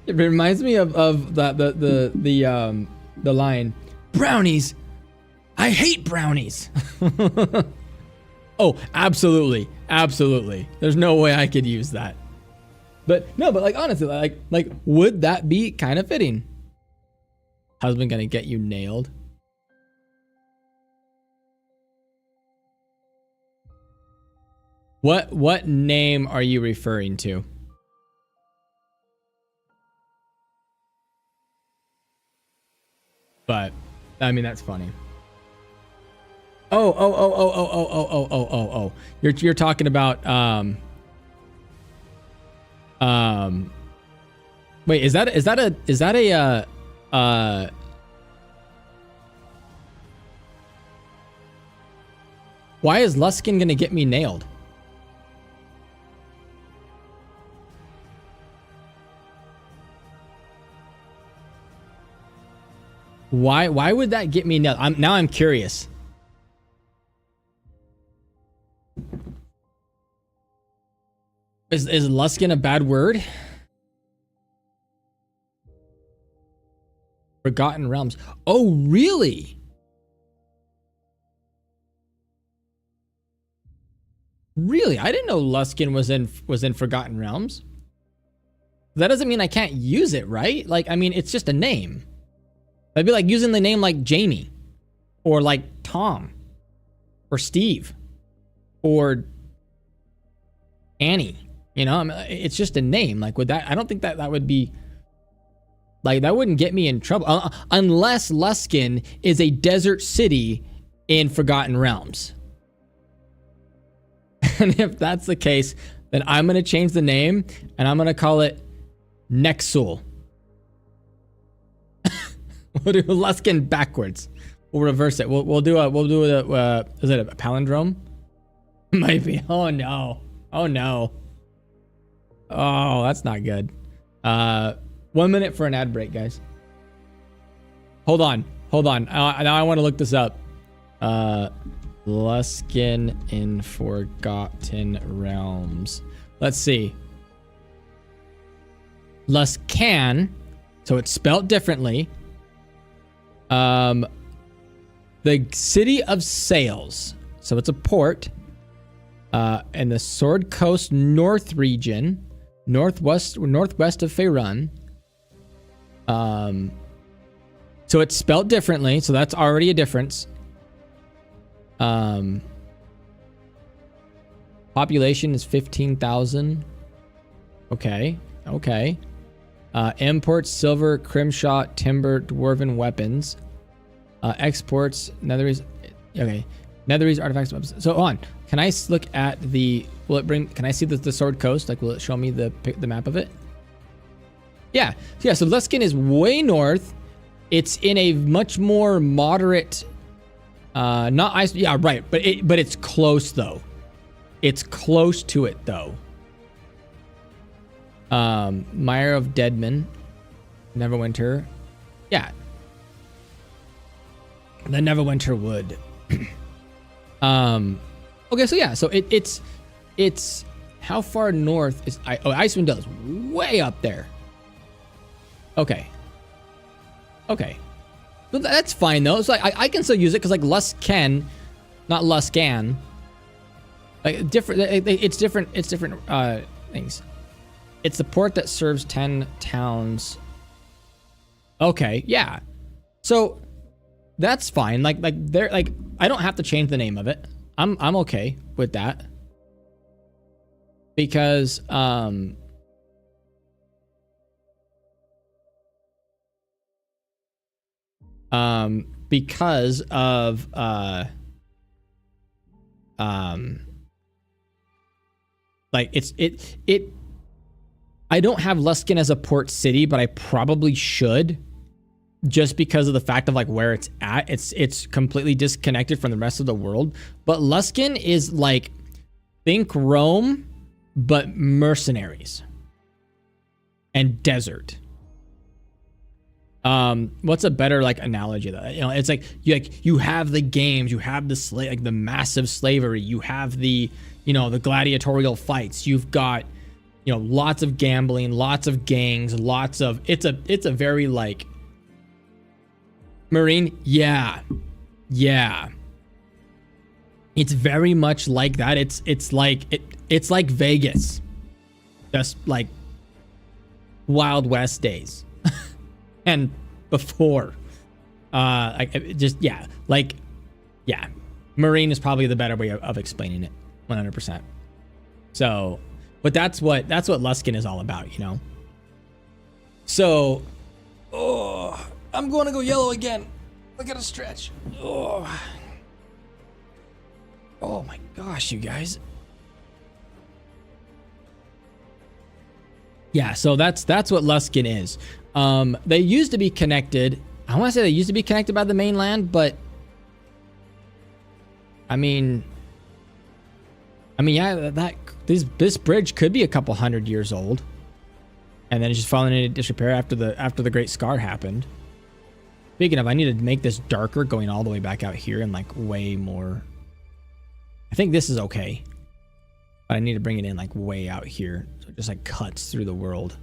it reminds me of the line, brownies, I hate brownies. Oh, absolutely. There's no way I could use that. But no, but like honestly, like would that be kind of fitting? Husband gonna get you nailed. What name are you referring to? But I mean that's funny. Oh. You're talking about wait, is that a why is Luskin gonna get me nailed? Why would that get me nailed? I'm curious. Is Luskin a bad word? Forgotten Realms. Oh, really? Really? I didn't know Luskin was in Forgotten Realms. That doesn't mean I can't use it, right? Like, I mean, it's just a name. That'd be like using the name like Jamie, or like Tom, or Steve, or Annie. You know, I mean, it's just a name. Like, would that? I don't think that would be. Like, that wouldn't get me in trouble unless Luskin is a desert city in Forgotten Realms. And if that's the case, then I'm gonna change the name and I'm gonna call it Nexul. We'll do Luskin backwards. We'll reverse it. We'll do a is it a palindrome? Might be. Oh no. Oh, that's not good. 1 minute for an ad break, guys. Hold on. Now I want to look this up. Luskin in Forgotten Realms. Let's see. Luskan, so it's spelled differently. The city of Sails, so it's a port. In the Sword Coast North region, northwest of Faerun. So it's spelled differently, so that's already a difference. Population is 15,000. Okay. Imports silver, crimshot, timber, dwarven weapons. Exports Netherese. Okay, Netherese artifacts. So on. Can I look at the? Will it bring? Can I see the Sword Coast? Like, will it show me the map of it? Yeah. So Luskin is way north. It's in a much more moderate. Not ice. Yeah, right. But it's close though. It's close to it though. Mire of Deadman, Neverwinter. Yeah. The Neverwinter Wood. Okay, so yeah, so it's how far north is Icewind Dale is way up there. Okay. So that's fine though. So I can still use it because like Luskan, not Luskan. Like different. It's different. It's different things. It's the port that serves 10 towns. Okay, yeah. So that's fine. Like they're like I don't have to change the name of it. I'm okay with that. Because because of like it I don't have Luskin as a port city, but I probably should, just because of the fact of like where it's at. It's completely disconnected from the rest of the world. But Luskin is like, think Rome, but mercenaries and desert. What's a better like analogy of that? You know, it's like you have the games, you have the like the massive slavery, you have the, you know, the gladiatorial fights, you've got, you know, lots of gambling, lots of gangs, lots of it's a very like Marine, yeah. It's very much like that. It's like Vegas, just like Wild West days. And before, Marine is probably the better way of explaining it, 100%. So, but that's what Luskin is all about, you know. So, I'm going to go yellow again. Look at a stretch. Oh my gosh, you guys. Yeah, so that's what Luskin is. They used to be connected. I want to say they used to be connected by the mainland, but I mean, yeah, this bridge could be a couple hundred years old, and then it's just falling into disrepair after the Great Scar happened. Speaking of, I need to make this darker, going all the way back out here and like way more. I think this is okay, but I need to bring it in like way out here, so it just like cuts through the world.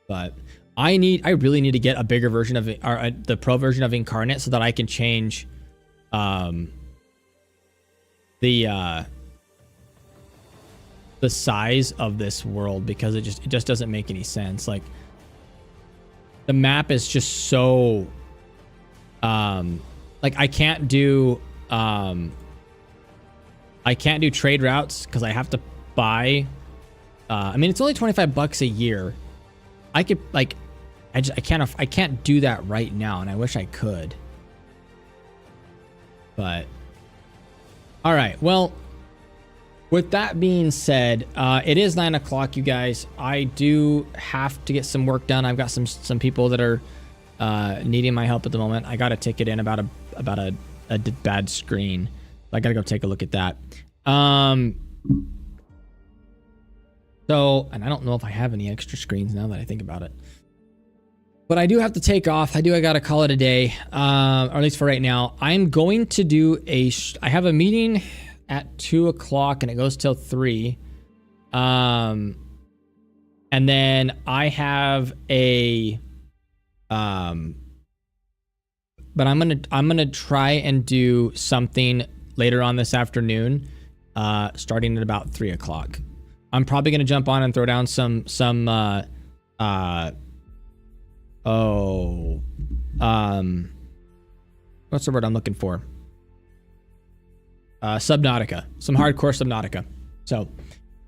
But I really need to get a bigger version of it, or the pro version of Incarnate, so that I can change the size of this world, because it just doesn't make any sense. Like, the map is just so like I can't do trade routes because I have to buy I mean, it's only $25 a year. I could like I can't do that right now, and I wish I could. But all right, well, with that being said, it is 9 o'clock, you guys. I do have to get some work done. I've got some people that are needing my help at the moment. I got a ticket in about a bad screen. I gotta go take a look at that. So, and I don't know if I have any extra screens now that I think about it. But I do have to take off. I gotta call it a day, or at least for right now. I'm going to do I have a meeting at 2 o'clock and it goes till 3. And then I have a, but I'm gonna try and do something later on this afternoon, starting at about 3 o'clock. I'm probably gonna jump on and throw down some what's the word I'm looking for? Subnautica, some hardcore Subnautica. So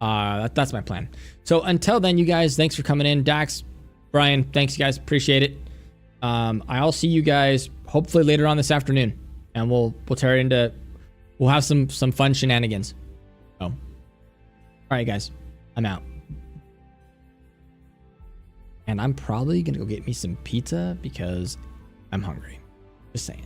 that's my plan. So until then, you guys, thanks for coming in. Dax, Brian, thanks, you guys, appreciate it. I'll see you guys hopefully later on this afternoon, and we'll tear into, we'll have some fun shenanigans. So, all right, guys, I'm out. And I'm probably gonna go get me some pizza because I'm hungry. Just saying.